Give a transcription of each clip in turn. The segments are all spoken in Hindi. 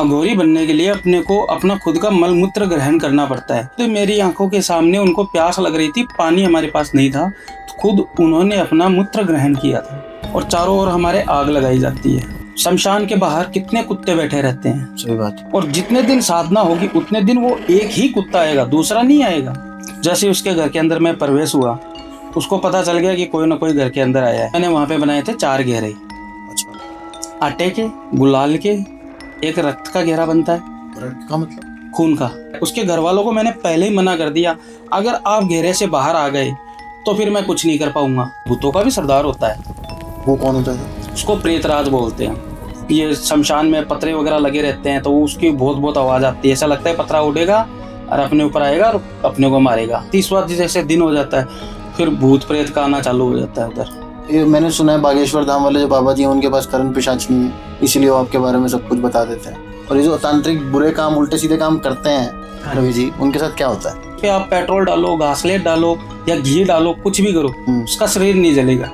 अघोरी बनने के लिए अपने को अपना खुद का मल मूत्र ग्रहण करना पड़ता है। तो मेरी आंखों के सामने उनको प्यास लग रही थी, पानी हमारे पास नहीं था, तो खुद उन्होंने अपना मूत्र ग्रहण किया था। और चारों ओर हमारे आग लगाई जाती है। शमशान के बाहर कितने कुत्ते बैठे रहते हैं। सही बात। और जितने दिन साधना होगी उतने दिन वो एक ही कुत्ता आएगा, दूसरा नहीं आएगा। जैसे उसके घर के अंदर मैं प्रवेश हुआ, उसको पता चल गया कि कोई ना कोई घर के अंदर आया है। मैंने वहां पे बनाए थे 4 घेरे, आटे के, गुलाल के, एक रक्त का घेरा बनता है, रक्त का मतलब खून का। उसके घर वालों को मैंने पहले ही मना कर दिया, अगर आप घेरे से बाहर आ गए तो फिर मैं कुछ नहीं कर पाऊंगा। भूतों का भी सरदार होता है। वो कौन होता है? उसको प्रेतराज बोलते हैं। ये शमशान में पतरे वगैरह लगे रहते हैं, तो उसकी बहुत बहुत आवाज आती है। ऐसा लगता है पतरा उड़ेगा और अपने ऊपर आएगा और अपने को मारेगा। 30वां जैसे दिन हो जाता है, फिर भूत प्रेत का आना चालू हो जाता है उधर। ये मैंने सुना है बागेश्वर धाम वाले जो बाबा जी हैं उनके पास करण पिशाच नहीं है, इसीलिए वो आपके बारे में सब कुछ बता देते हैं। और ये जो तांत्रिक बुरे काम, उल्टे सीधे काम करते हैं रवि जी, उनके साथ क्या होता है? कि आप पेट्रोल डालो, घासलेट डालो या घी डालो, कुछ भी करो, उसका शरीर नहीं जलेगा।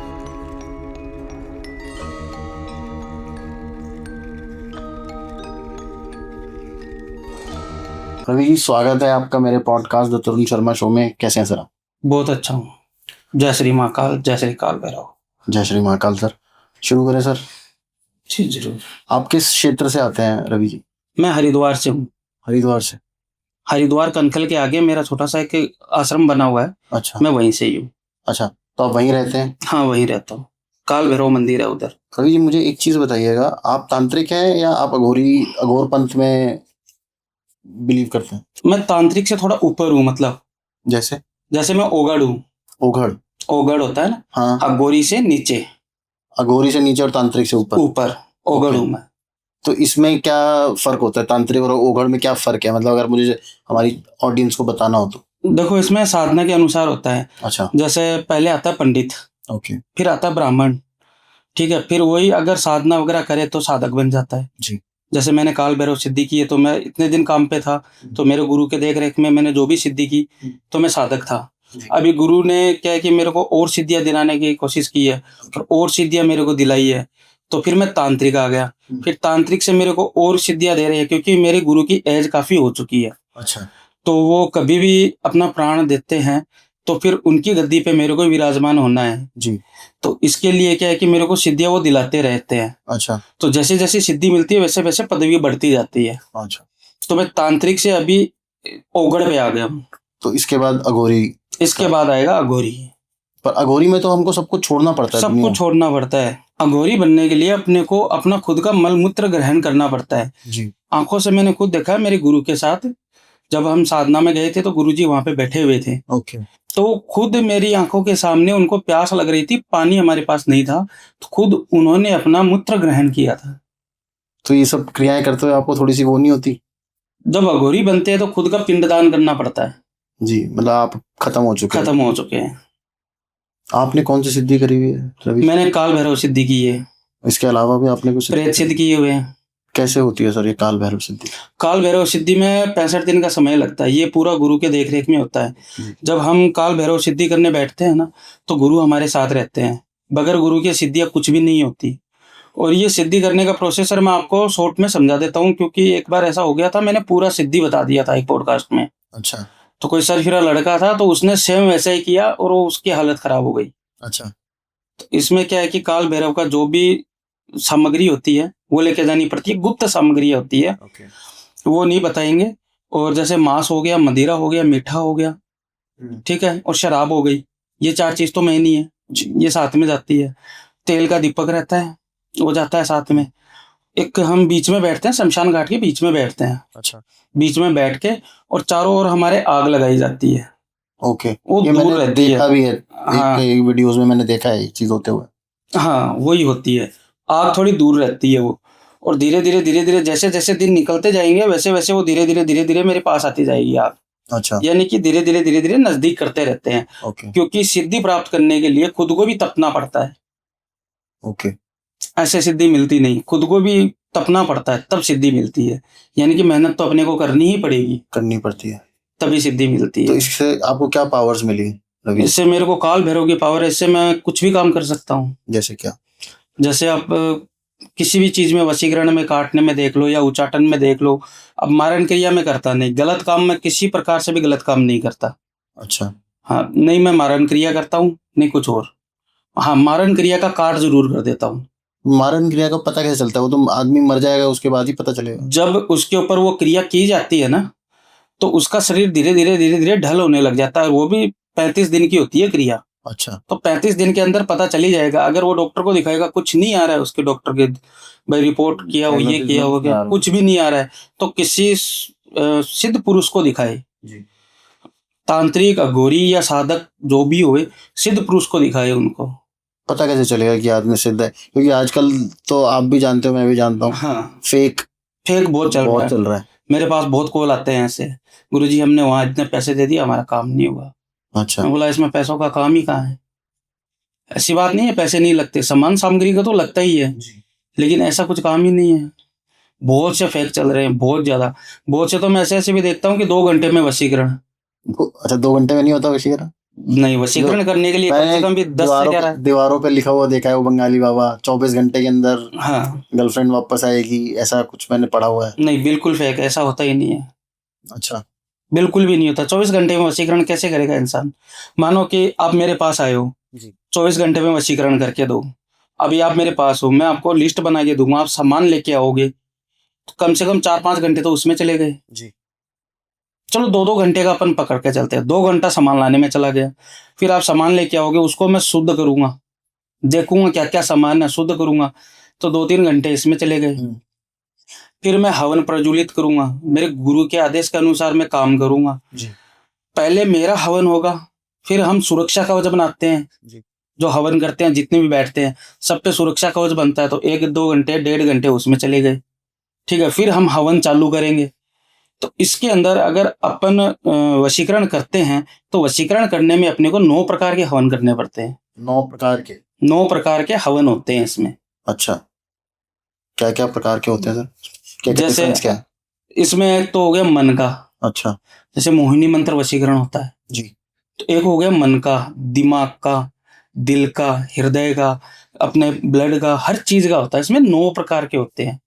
रवि जी, स्वागत है आपका मेरे podcast the Tarun Sharma show में। कैसे हैं सर आप? बहुत अच्छा हूँ। जय श्री महाकाल, जय श्री काल भैरव। जय श्री महाकाल। सर शुरू करें सर? जी जरूर। आप किस क्षेत्र से आते हैं रवि जी? मैं हरिद्वार से हूँ। हरिद्वार से? हरिद्वार कनखल के आगे मेरा छोटा सा एक आश्रम बना हुआ है। अच्छा, मैं वहीं से ही हूँ। अच्छा, तो आप वहीं रहते हैं? हाँ, वहीं रहता हूँ। काल भैरव मंदिर है उधर। रवि जी, मुझे एक चीज बताइएगा, आप तांत्रिक हैं या आप अघोर पंथ में बिलीव करते हैं? मैं तांत्रिक से थोड़ा ऊपर हूँ। मतलब जैसे मैं ओगड़ हूँ। ओघड़? ओगड़ होता है ना, हाँ, अघोरी से नीचे, अघोरी से नीचे और तांत्रिक से ऊपर। ऊपर ओगड़ हूँ मैं। तो इसमें क्या फर्क होता है? तांत्रिक और ओघड़ में क्या फर्क है? मतलब अगर मुझे हमारी ऑडियंस को बताना हो तो। देखो, इसमें साधना के अनुसार होता है। अच्छा, जैसे पहले आता है पंडित, ओके फिर आता है ब्राह्मण, ठीक है, फिर वही अगर साधना वगैरह करे तो साधक बन जाता है जी। जैसे मैंने काल भैरव सिद्धि की है, तो मैं इतने दिन काम पे था, तो मेरे गुरु के देख रेख में मैंने जो भी सिद्धि की, तो मैं साधक था। अभी गुरु ने क्या है कि मेरे को और सिद्धियां दिलाने की कोशिश की है, और सिद्धियां मेरे को दिलाई है, तो फिर मैं तांत्रिक आ गया। फिर तांत्रिक से मेरे को और सिद्धियां दे रहे हैं, क्योंकि मेरे गुरु की एज काफी हो चुकी है। अच्छा, तो वो कभी भी अपना प्राण देते हैं, तो फिर उनकी गद्दी पे मेरे को विराजमान होना है जी। तो इसके लिए क्या है कि मेरे को सिद्धियां वो दिलाते रहते हैं। अच्छा, तो जैसे जैसे सिद्धि मिलती है वैसे वैसे पदवी बढ़ती जाती है। अच्छा, तो मैं तांत्रिक से अभी ओगड़ पे आ गया हूँ। तो इसके बाद अघोरी? इसके बाद आएगा अघोरी। पर अघोरी में तो हमको सब कुछ छोड़ना पड़ता है। सब कुछ छोड़ना पड़ता है। अघोरी बनने के लिए अपने को अपना खुद का मल मूत्र ग्रहण करना पड़ता है जी। आंखों से मैंने खुद देखा है मेरे गुरु के साथ। जब हम साधना में गए थे तो गुरुजी वहां पे बैठे हुए थे। ओके। तो खुद मेरी आंखों के सामने उनको प्यास लग रही थी, पानी हमारे पास नहीं था, तो खुद उन्होंने अपना मूत्र ग्रहण किया था। तो ये सब क्रियाएं करते हुए आपको थोड़ी सी वो नहीं होती? जब अघोरी बनते हैं तो खुद का पिंडदान करना पड़ता है। जी, मतलब आप खत्म हो चुके हैं। आपने कौन सी सिद्धि करी हुई है रवि? मैंने काल भैरव सिद्धि की है। इसके अलावा भी आपने कुछ प्रेत सिद्धि किए हुए हैं। कैसे होती है सर ये काल भैरव सिद्धि? काल भैरव सिद्धि में 65 दिन का समय लगता है। ये पूरा गुरु के देख रेख में होता है। जब हम काल भैरव सिद्धि करने बैठते हैं ना, तो गुरु हमारे साथ रहते हैं। बगैर गुरु के सिद्धियां कुछ भी नहीं होती। और ये सिद्धि करने का प्रोसेसर मैं आपको शॉर्ट में समझा देता हूँ, क्योंकि एक बार ऐसा हो गया था, मैंने पूरा सिद्धि बता दिया था एक पॉडकास्ट में। अच्छा। तो कोई सरफिरा लड़का था, तो उसने सेम वैसा ही किया और वो उसकी हालत खराब हो गई। अच्छा। तो इसमें क्या है कि काल भैरव का जो भी सामग्री होती है वो लेके जानी पड़ती है। गुप्त सामग्री होती है, वो नहीं बताएंगे। और जैसे मांस हो गया, मदिरा हो गया, मीठा हो गया, ठीक है, और शराब हो गई, ये 4 चीज तो मेन ही है, ये साथ में जाती है। तेल का दीपक रहता है, वो जाता है साथ में। एक हम बीच में बैठते हैं, शमशान घाट के बीच में बैठते हैं। अच्छा। बीच में बैठ के और चारों ओर हमारे आग लगाई जाती है। ओके। वो ये दूर मैंने रहती देखा भी है। हाँ, एक वीडियोस में मैंने देखा है ये चीज होते हुए। हाँ, वही होती है। आग थोड़ी दूर रहती है वो, और धीरे धीरे जैसे जैसे दिन निकलते जाएंगे वैसे वैसे वो धीरे धीरे मेरे पास आती जाएगी आग। अच्छा। यानी कि धीरे धीरे नजदीक करते रहते हैं। ओके। क्योंकि सिद्धि प्राप्त करने के लिए खुद को भी तपना पड़ता है। ओके। ऐसे सिद्धि मिलती नहीं, खुद को भी तपना पड़ता है तब सिद्धि मिलती है। यानी कि मेहनत तो अपने को करनी ही पड़ेगी, करनी पड़ती है, तभी सिद्धि मिलती तो है। इससे आपको क्या पावर्स मिली रवि? इससे मेरे को काल भैरव की पावर है। इससे मैं कुछ भी काम कर सकता हूँ। जैसे क्या? जैसे आप किसी भी चीज में, वशीकरण में, काटने में देख लो या उच्चाटन में देख लो। अब मारण क्रिया में करता नहीं, गलत काम में किसी प्रकार से भी गलत काम नहीं करता। अच्छा। हाँ, नहीं मैं मारण क्रिया करता हूँ, नहीं कुछ और। हाँ, मारण क्रिया का काट जरूर कर देता हूँ। मारण क्रिया का पता कैसे चलता है? वो तो आदमी मर जाएगा उसके बाद ही पता चलेगा। जब उसके ऊपर वो क्रिया की जाती है ना, तो उसका शरीर धीरे धीरे ढल होने लग जाता है। वो भी 35 दिन की होती है क्रिया। अच्छा। तो 35 दिन के अंदर पता चल ही जाएगा। अगर वो डॉक्टर को दिखाएगा कुछ नहीं आ रहा है, उसके डॉक्टर के भाई रिपोर्ट किया हो, ये किया हो, क्या कुछ भी नहीं आ रहा है, तो किसी सिद्ध पुरुष को दिखाए। जी। तांत्रिक, अघोरी या साधक जो भी होए, सिद्ध पुरुष को दिखाए उनको। पता कैसे चलेगा कि आदमी सिद्ध है? क्योंकि आजकल तो आप भी जानते हो, मैं भी जानता हूँ, हाँ, फेक फेक बहुत चल रहा है। मेरे पास बहुत कॉल आते हैं ऐसे, गुरुजी हमने वहां इतने पैसे दे दिए, हमारा काम नहीं हुआ। अच्छा। मैं बोला इसमें पैसों का काम ही कहाँ है? ऐसी बात नहीं है पैसे नहीं लगते, सामान सामग्री का तो लगता ही है, लेकिन ऐसा कुछ काम ही नहीं है। बहुत से फेक चल रहे हैं, बहुत ज्यादा। बहुत से तो मैं ऐसे ऐसे भी देखता हूँ कि 2 घंटे में वशीकरण। अच्छा, 2 घंटे में नहीं होता वशीकरण? नहीं, वशीकरण करने के लिए कम से कम भी 10 से 11। दीवारों पे लिखा हुआ देखा है वो बंगाली बाबा 24 घंटे के अंदर हाँ, गर्लफ्रेंड वापस आएगी, ऐसा कुछ मैंने पढ़ा हुआ है। नहीं बिल्कुल फेक, ऐसा होता ही नहीं है। अच्छा। बिल्कुल भी नहीं होता। 24 घंटे में वशीकरण कैसे करेगा इंसान? मानो कि आप मेरे पास आए हो, जी। 24 घंटे में वशीकरण करके दो। अभी आप मेरे पास हो, मैं आपको लिस्ट बना के दूंगा, आप सामान लेके आओगे, तो कम से कम 4-5 घंटे तो उसमें चले गए। जी। चलो 2-2 घंटे का अपन पकड़ के चलते हैं, 2 घंटा सामान लाने में चला गया। फिर आप सामान लेके आओगे, उसको मैं शुद्ध करूंगा, देखूंगा क्या क्या सामान है, शुद्ध करूंगा, तो 2-3 घंटे इसमें चले गए। फिर मैं हवन प्रज्वलित करूंगा, मेरे गुरु के आदेश के अनुसार मैं काम करूंगा। जी। पहले मेरा हवन होगा, फिर हम सुरक्षा कवच बनाते हैं। जी। जो हवन करते हैं, जितने भी बैठते हैं, सब पे सुरक्षा कवच बनता है, तो 1-2 घंटे, 1.5 घंटे उसमें चले गए। ठीक है, फिर हम हवन चालू करेंगे। तो इसके अंदर अगर अपन वशीकरण करते हैं, तो वशीकरण करने में अपने को 9 प्रकार के हवन करने पड़ते हैं। 9 प्रकार के? 9 प्रकार के हवन होते हैं इसमें। अच्छा, क्या क्या प्रकार के होते हैं सर? क्या क्या जैसे डिफरेंस क्या है? इसमें एक तो हो गया मन का। अच्छा। जैसे मोहिनी मंत्र वशीकरण होता है, जी। तो एक हो गया मन का, दिमाग का, दिल का, हृदय का, अपने ब्लड का, हर चीज का होता है। इसमें 9 प्रकार के होते हैं।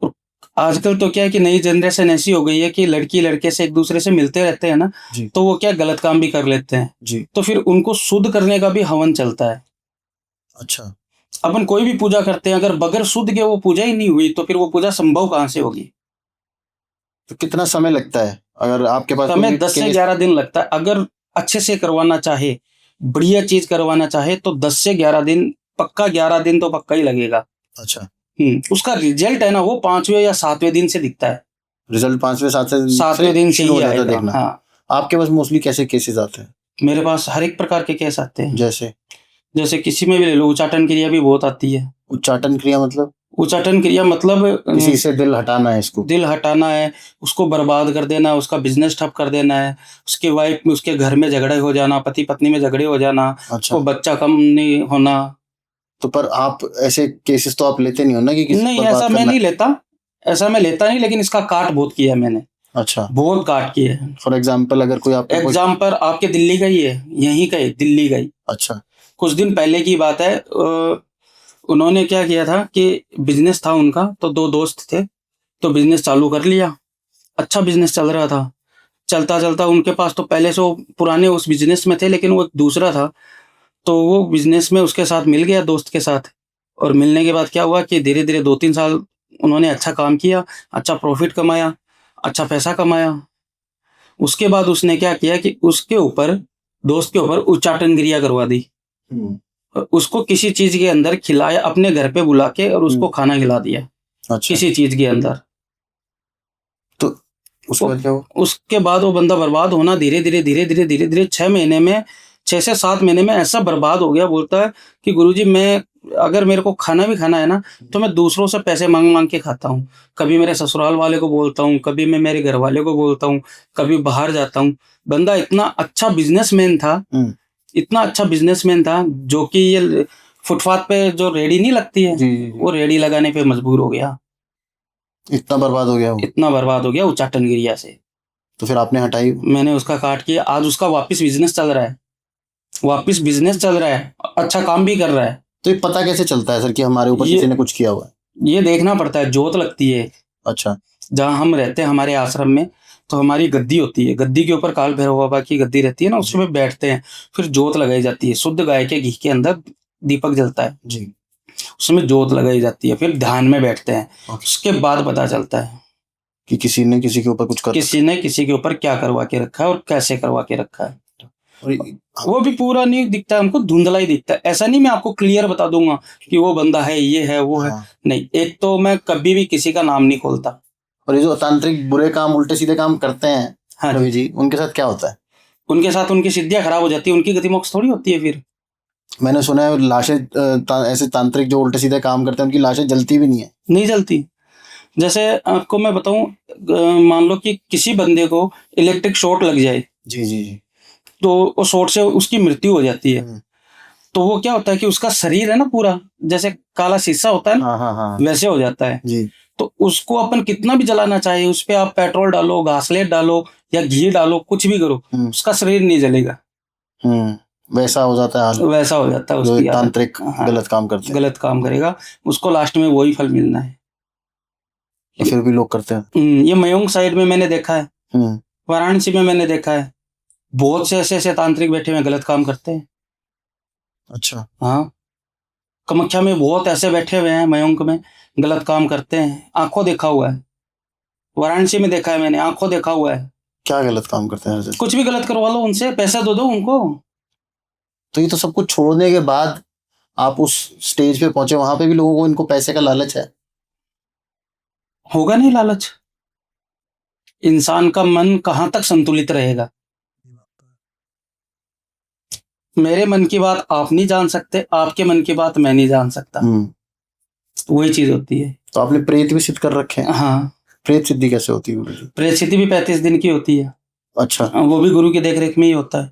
और आजकल तो क्या है कि नई जनरेशन ऐसी हो गई है कि लड़की लड़के से एक दूसरे से मिलते रहते हैं ना, तो वो क्या गलत काम भी कर लेते हैं जी। तो फिर उनको शुद्ध करने का भी हवन चलता है। अच्छा। अपन कोई भी पूजा करते हैं, अगर बगैर शुद्ध के वो पूजा ही नहीं हुई, तो फिर वो पूजा संभव कहाँ से होगी? तो कितना समय लगता है अगर आपके पास? समय 10 से 11 दिन लगता है। अगर अच्छे से करवाना चाहे, बढ़िया चीज करवाना चाहे, तो 10 से 11 दिन, पक्का 11 दिन तो पक्का ही लगेगा। अच्छा। उसका रिजल्ट है ना, वो 5वें या 7वें दिन से दिखता है। रिजल्ट 5वें 7वें दिन से शुरू ही हो जाता है आएगा। देखना। हाँ, आपके पास मोस्टली कैसे केसेस आते हैं? मेरे पास हर एक प्रकार के केस आते हैं। जैसे? जैसे किसी में भी ले लो, उच्चाटन क्रिया भी बहुत आती है। उच्चाटन क्रिया मतलब? उच्चाटन क्रिया मतलब किसी से दिल हटाना है इसको? दिल हटाना है, उसको बर्बाद कर देना है, उसका बिजनेस ठप कर देना है, उसके वाइफ में, उसके घर में झगड़े हो जाना, पति पत्नी में झगड़े हो जाना, अच्छा। उसको बच्चा कम नहीं होना। तो पर आप ऐसे केसेस तो आप लेते नहीं हो ना कि किसी नहीं, को ऐसा बर्बाद मैं करना नहीं लेता, ऐसा मैं लेता नहीं, लेकिन इसका काट बहुत किया है मैंने। अच्छा। बहुत काट किया है। फॉर एग्जाम्पल अगर कोई आपको एग्जाम्पल आपके दिल्ली का ही है, यहीं का है, दिल्ली का ही। अच्छा। कुछ दिन पहले की बात है, उन्होंने क्या किया था कि बिजनेस था उनका, तो 2 दोस्त थे, तो बिजनेस चालू कर लिया। अच्छा बिजनेस चल रहा था। चलता चलता उनके पास तो पहले से वो पुराने उस बिजनेस में थे, लेकिन वो एक दूसरा था, तो वो बिजनेस में उसके साथ मिल गया, दोस्त के साथ। और मिलने के बाद क्या हुआ कि धीरे धीरे 2-3 साल उन्होंने अच्छा काम किया, अच्छा प्रॉफिट कमाया, अच्छा पैसा कमाया। उसके बाद उसने क्या किया कि उसके ऊपर, दोस्त के ऊपर उच्चाटन क्रिया करवा दी। और उसको किसी चीज के अंदर खिलाया, अपने घर पे बुला के, और उसको खाना खिला दिया। अच्छा। किसी चीज के अंदर। तो उसके बाद क्या हुआ? उसके बाद वो बंदा बर्बाद होना धीरे धीरे धीरे धीरे धीरे धीरे 6 महीने में, 6 से 7 महीने में ऐसा बर्बाद हो गया। बोलता है कि गुरुजी मैं, अगर मेरे को खाना भी खाना है ना, तो मैं दूसरों से पैसे मांग मांग के खाता हूँ। कभी मेरे ससुराल वाले को बोलता हूँ, कभी मैं मेरे घर वाले को बोलता हूँ, कभी बाहर जाता हूँ। बंदा इतना अच्छा बिजनेसमैन था, इतना अच्छा बिजनेसमैन था, जो कि ये फुटपाथ पे जो रेडी नहीं लगती है, वो रेडी लगाने पे मजबूर हो गया। इतना बर्बाद हो गया वो? इतना बर्बाद हो गया उच्चाटन क्रिया से। तो फिर आपने हटाई? मैंने उसका काट किया। आज उसका वापस बिजनेस चल रहा है, वापस बिजनेस चल रहा है, अच्छा काम भी कर रहा है। तो ये पता कैसे चलता है सर कि हमारे ऊपर ये- किसी ने कुछ किया हुआ है? ये देखना पड़ता है, जोत लगती है। अच्छा। जहाँ हम रहते हैं हमारे आश्रम में, तो हमारी गद्दी होती है, गद्दी के ऊपर काल भैरव बाबा की गद्दी रहती है ना, उसमें बैठते हैं। फिर जोत लगाई जाती है, शुद्ध गाय के घी के अंदर दीपक जलता है, जी। उसमें जोत लगाई जाती है। फिर ध्यान में बैठते हैं, ओके। उसके बाद पता चलता है कि किसी ने किसी के ऊपर कुछ कर किसी ने किसी के ऊपर क्या करवा के रखा है और कैसे करवा के रखा है। और ये- वो भी पूरा नहीं दिखता है हमको, धुंधला ही दिखता है। ऐसा नहीं मैं आपको क्लियर बता दूंगा कि वो बंदा है, ये है, वो है। हाँ। नहीं, एक तो मैं कभी भी किसी का नाम नहीं खोलता। और ये जो तांत्रिक बुरे काम उल्टे सीधे काम करते हैं हाँ रवि जी, जी, उनके साथ क्या होता है? उनके साथ उनकी सिद्धियां खराब हो जाती है, उनकी गति मोक्ष थोड़ी होती है फिर। मैंने सुना है लाशें ऐसे तांत्रिक जो उल्टे सीधे काम करते हैं उनकी लाशें जलती भी नहीं है। नहीं जलती। जैसे आपको मैं बताऊं, मान लो कि किसी बंदे को इलेक्ट्रिक शॉक लग जाए, जी जी जी। तो वो शॉट से उसकी मृत्यु हो जाती है। हम्म। तो वो क्या होता है कि उसका शरीर है ना पूरा, जैसे काला शीशा होता है ना, हाँ हाँ हाँ वैसे हो जाता है। जी। तो उसको अपन कितना भी जलाना चाहे, उस पे आप पेट्रोल डालो, घासलेट डालो या घी डालो, कुछ भी करो, उसका शरीर नहीं जलेगा। वैसा हो जाता है हाल वैसा हो जाता है जो उसकी हालत। तांत्रिक हाँ, गलत काम करते हैं। गलत काम करेगा, उसको लास्ट में वही फल मिलना है। तो फिर भी लोग करते हैं। ये मयूंग साइड में मैंने देखा है, हम्म। वाराणसी में मैंने देखा है, बहुत से ऐसे ऐसे तांत्रिक बैठे हुए हैं, गलत काम करते हैं। अच्छा। हाँ, कामाख्या में बहुत ऐसे बैठे हुए हैं, मयंक में, गलत काम करते हैं, आंखों देखा हुआ है। वाराणसी में देखा है मैंने, आंखों देखा हुआ है। क्या गलत काम करते हैं जैसे? कुछ भी गलत करवा लो उनसे, पैसा दो दो उनको। तो ये तो सब कुछ छोड़ने के बाद आप उस स्टेज पे पहुंचे, वहां पे भी लोगों को इनको पैसे का लालच है। होगा नहीं लालच, इंसान का मन कहाँ तक संतुलित रहेगा। मेरे मन की बात आप नहीं जान सकते, आपके मन की बात मैं नहीं जान सकता। वही चीज होती है। तो आपने प्रेत भी सिद्ध कर रखे हैं? हाँ, प्रेत सिद्धि कैसे होती है गुरु जी? प्रेत स्थिति भी 35 दिन की होती है। अच्छा। वो भी गुरु की देखरेख में ही होता है।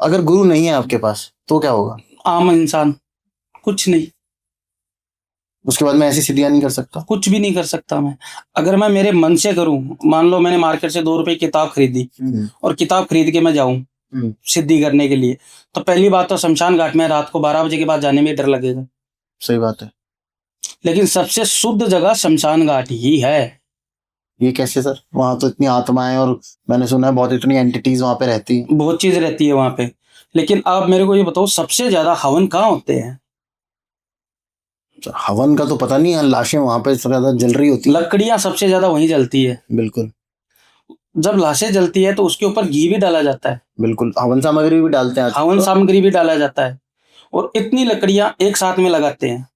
अगर गुरु नहीं है आपके पास तो क्या होगा? आम इंसान, कुछ नहीं, उसके बाद मैं ऐसी सिद्धियां नहीं कर सकता? कुछ भी नहीं कर सकता मैं। अगर मैं मेरे मन से करूं, मान लो मैंने मार्केट से 2 रुपए की किताब खरीदी और किताब खरीद के मैं जाऊं सिद्धि करने के लिए, तो पहली बात तो शमशान घाट में रात को 12 बजे के बाद जाने में डर लगेगा। सही बात है। लेकिन सबसे शुद्ध जगह शमशान घाट ही है। ये कैसे सर? वहां तो इतनी आत्माएं और मैंने सुना है बहुत इतनी एंटिटीज वहां पे रहती हैं। बहुत चीज रहती है वहां पे। लेकिन आप मेरे को ये बताओ, सबसे ज्यादा हवन कहाँ होते हैं? हवन का तो पता नहीं है, लाशें वहां पे सबसे ज्यादा जल रही होती है। लकड़ियां सबसे ज्यादा वहीं जलती है। बिल्कुल जब लाशें जलती है तो उसके ऊपर घी भी डाला जाता है, बिल्कुल। हवन सामग्री भी डालते हैं हवन सामग्री भी डाला जाता है। और इतनी लकड़ियां एक साथ में लगाते हैं।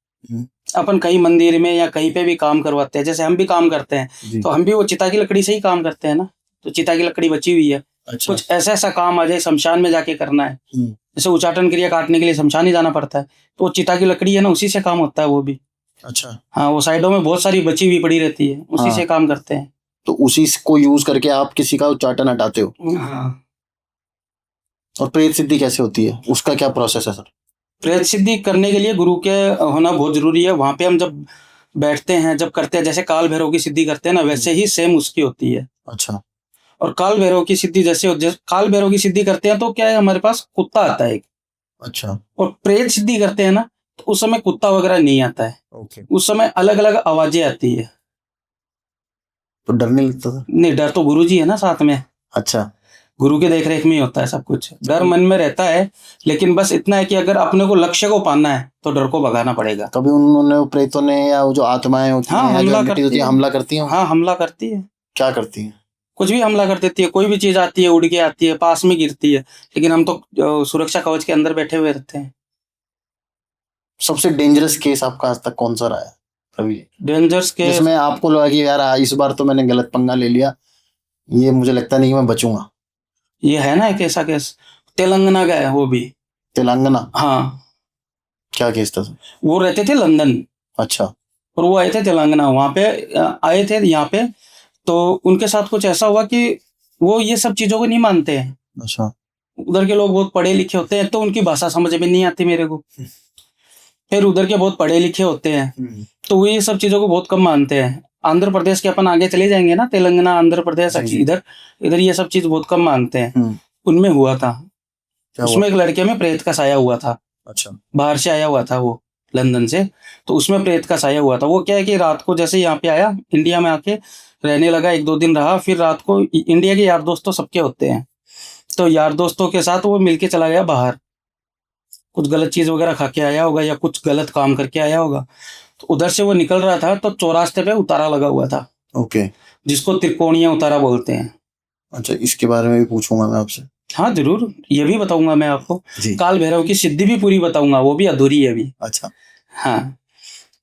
अपन कहीं मंदिर में या कहीं पे भी काम करवाते हैं, जैसे हम भी काम करते हैं, तो हम भी वो चिता की लकड़ी से ही काम करते हैं ना। तो चिता की लकड़ी बची हुई है। अच्छा। कुछ ऐसा ऐसा काम आ जाए शमशान में जाके करना है, जैसे उच्चाटन क्रिया काटने के लिए शमशान ही जाना पड़ता है, तो वो चिता की लकड़ी है ना, उसी से काम होता है वो भी। अच्छा। हाँ, वो साइडों में बहुत सारी बची हुई पड़ी रहती है, उसी से काम करते हैं। तो उसी को यूज करके आप किसी का उच्चाटन हटाते हो। हाँ। और प्रेत सिद्धि कैसे होती है, उसका क्या प्रोसेस है सर? प्रेत सिद्धि करने के लिए गुरु के होना बहुत जरूरी है। वहां पे हम जब बैठते हैं, जब करते हैं, जैसे काल भैरव की सिद्धि करते हैं ना, वैसे ही सेम उसकी होती है। अच्छा। और काल भैरव की सिद्धि जैसे काल भैरव की सिद्धि करते हैं तो क्या है, हमारे पास कुत्ता आता है एक। अच्छा। और प्रेत सिद्धि करते हैं ना, तो उस समय कुत्ता वगैरह नहीं आता है। ओके। उस समय अलग अलग आवाजें आती है। तो डर नहीं लगता सर? नहीं, डर तो गुरु जी है ना साथ में। अच्छा। गुरु के देखरेख में ही होता है सब कुछ। डर मन में रहता है, लेकिन बस इतना है कि अगर अपने को लक्ष्य को पाना है तो डर को भगाना पड़ेगा। कभी उन्होंने प्रेतों ने या वो जो आत्माएं होती हाँ, हैं या जो हमला एंटिटीज करती होती हैं है। हमला करती हैं? हाँ, हमला करती है। क्या करती हैं? कुछ भी हमला कर देती है, कोई भी चीज आती है, उड़ के आती है, पास में गिरती है, लेकिन हम तो सुरक्षा कवच के अंदर बैठे हुए रहते हैं। सबसे डेंजरस केस आपका आज तक कौन सा रहा है रवि? डेंजर्स के जिसमें आपको लगा कि यार इस बार तो मैंने गलत पंगा ले लिया, ये मुझे लगता नहीं कि मैं बचूंगा। ये है ना एक ऐसा केस, तेलंगाना का है वो भी। तेलंगाना? हाँ, क्या केस था सर? वो रहते थे लंदन अच्छा। और वो आए थे तेलंगाना, वहां पे आए थे यहाँ पे। तो उनके साथ कुछ ऐसा हुआ कि वो ये सब चीजों को नहीं मानते हैं। अच्छा। उधर के लोग बहुत पढ़े लिखे होते हैं, तो उनकी भाषा समझ में नहीं आती मेरे को। फिर उधर के बहुत पढ़े लिखे होते हैं, तो वो ये सब चीजों को बहुत कम मानते हैं। आंध्र प्रदेश के अपन आगे चले जाएंगे ना, तेलंगाना, आंध्र प्रदेश, इधर इधर ये सब चीज बहुत कम मानते हैं। उनमें हुआ था, उसमें एक लड़के में प्रेत का साया हुआ था। अच्छा। बाहर से आया हुआ था वो। लंदन से, तो उसमें प्रेत का साया हुआ था। वो क्या है कि रात को जैसे यहाँ पे आया, इंडिया में आके रहने लगा, 1-2 दिन रहा, फिर रात को इंडिया के यार दोस्त तो सबके होते हैं, तो यार दोस्तों के साथ वो मिलके चला गया बाहर, कुछ गलत चीज वगैरह खा के आया होगा या कुछ गलत काम करके आया होगा। तो उधर से वो निकल रहा था तो चौरास्ते पे उतारा लगा हुआ था, ओके। जिसको त्रिकोणीय उतारा बोलते हैं। अच्छा, इसके बारे में भी पूछूंगा मैं आपसे। हाँ जरूर, ये भी बताऊंगा मैं आपको। जी। काल भैरव की सिद्धि भी पूरी बताऊंगा, वो भी अधूरी है अभी। अच्छा। हाँ,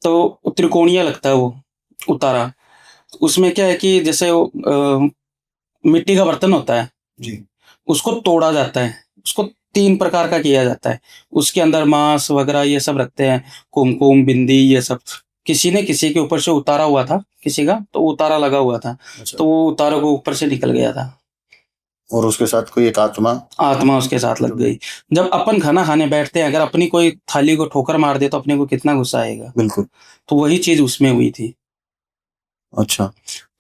तो त्रिकोणीय लगता है वो उतारा। उसमें क्या है कि जैसे मिट्टी का बर्तन होता है जी। उसको तोड़ा जाता है, उसको 3 प्रकार का किया जाता है, उसके अंदर मांस वगैरह ये सब रखते हैं, कुमकुम बिंदी ये सब। किसी ने किसी के ऊपर से उतारा हुआ था, किसी का तो उतारा लगा हुआ था। अच्छा। तो वो उतारा को ऊपर से निकल गया था, और उसके साथ कोई एक आत्मा उसके साथ लग गई। जब अपन खाना खाने बैठते हैं, अगर अपनी कोई थाली को ठोकर मार दे तो अपने को कितना गुस्सा आएगा। बिल्कुल। तो वही चीज उसमें हुई थी। अच्छा।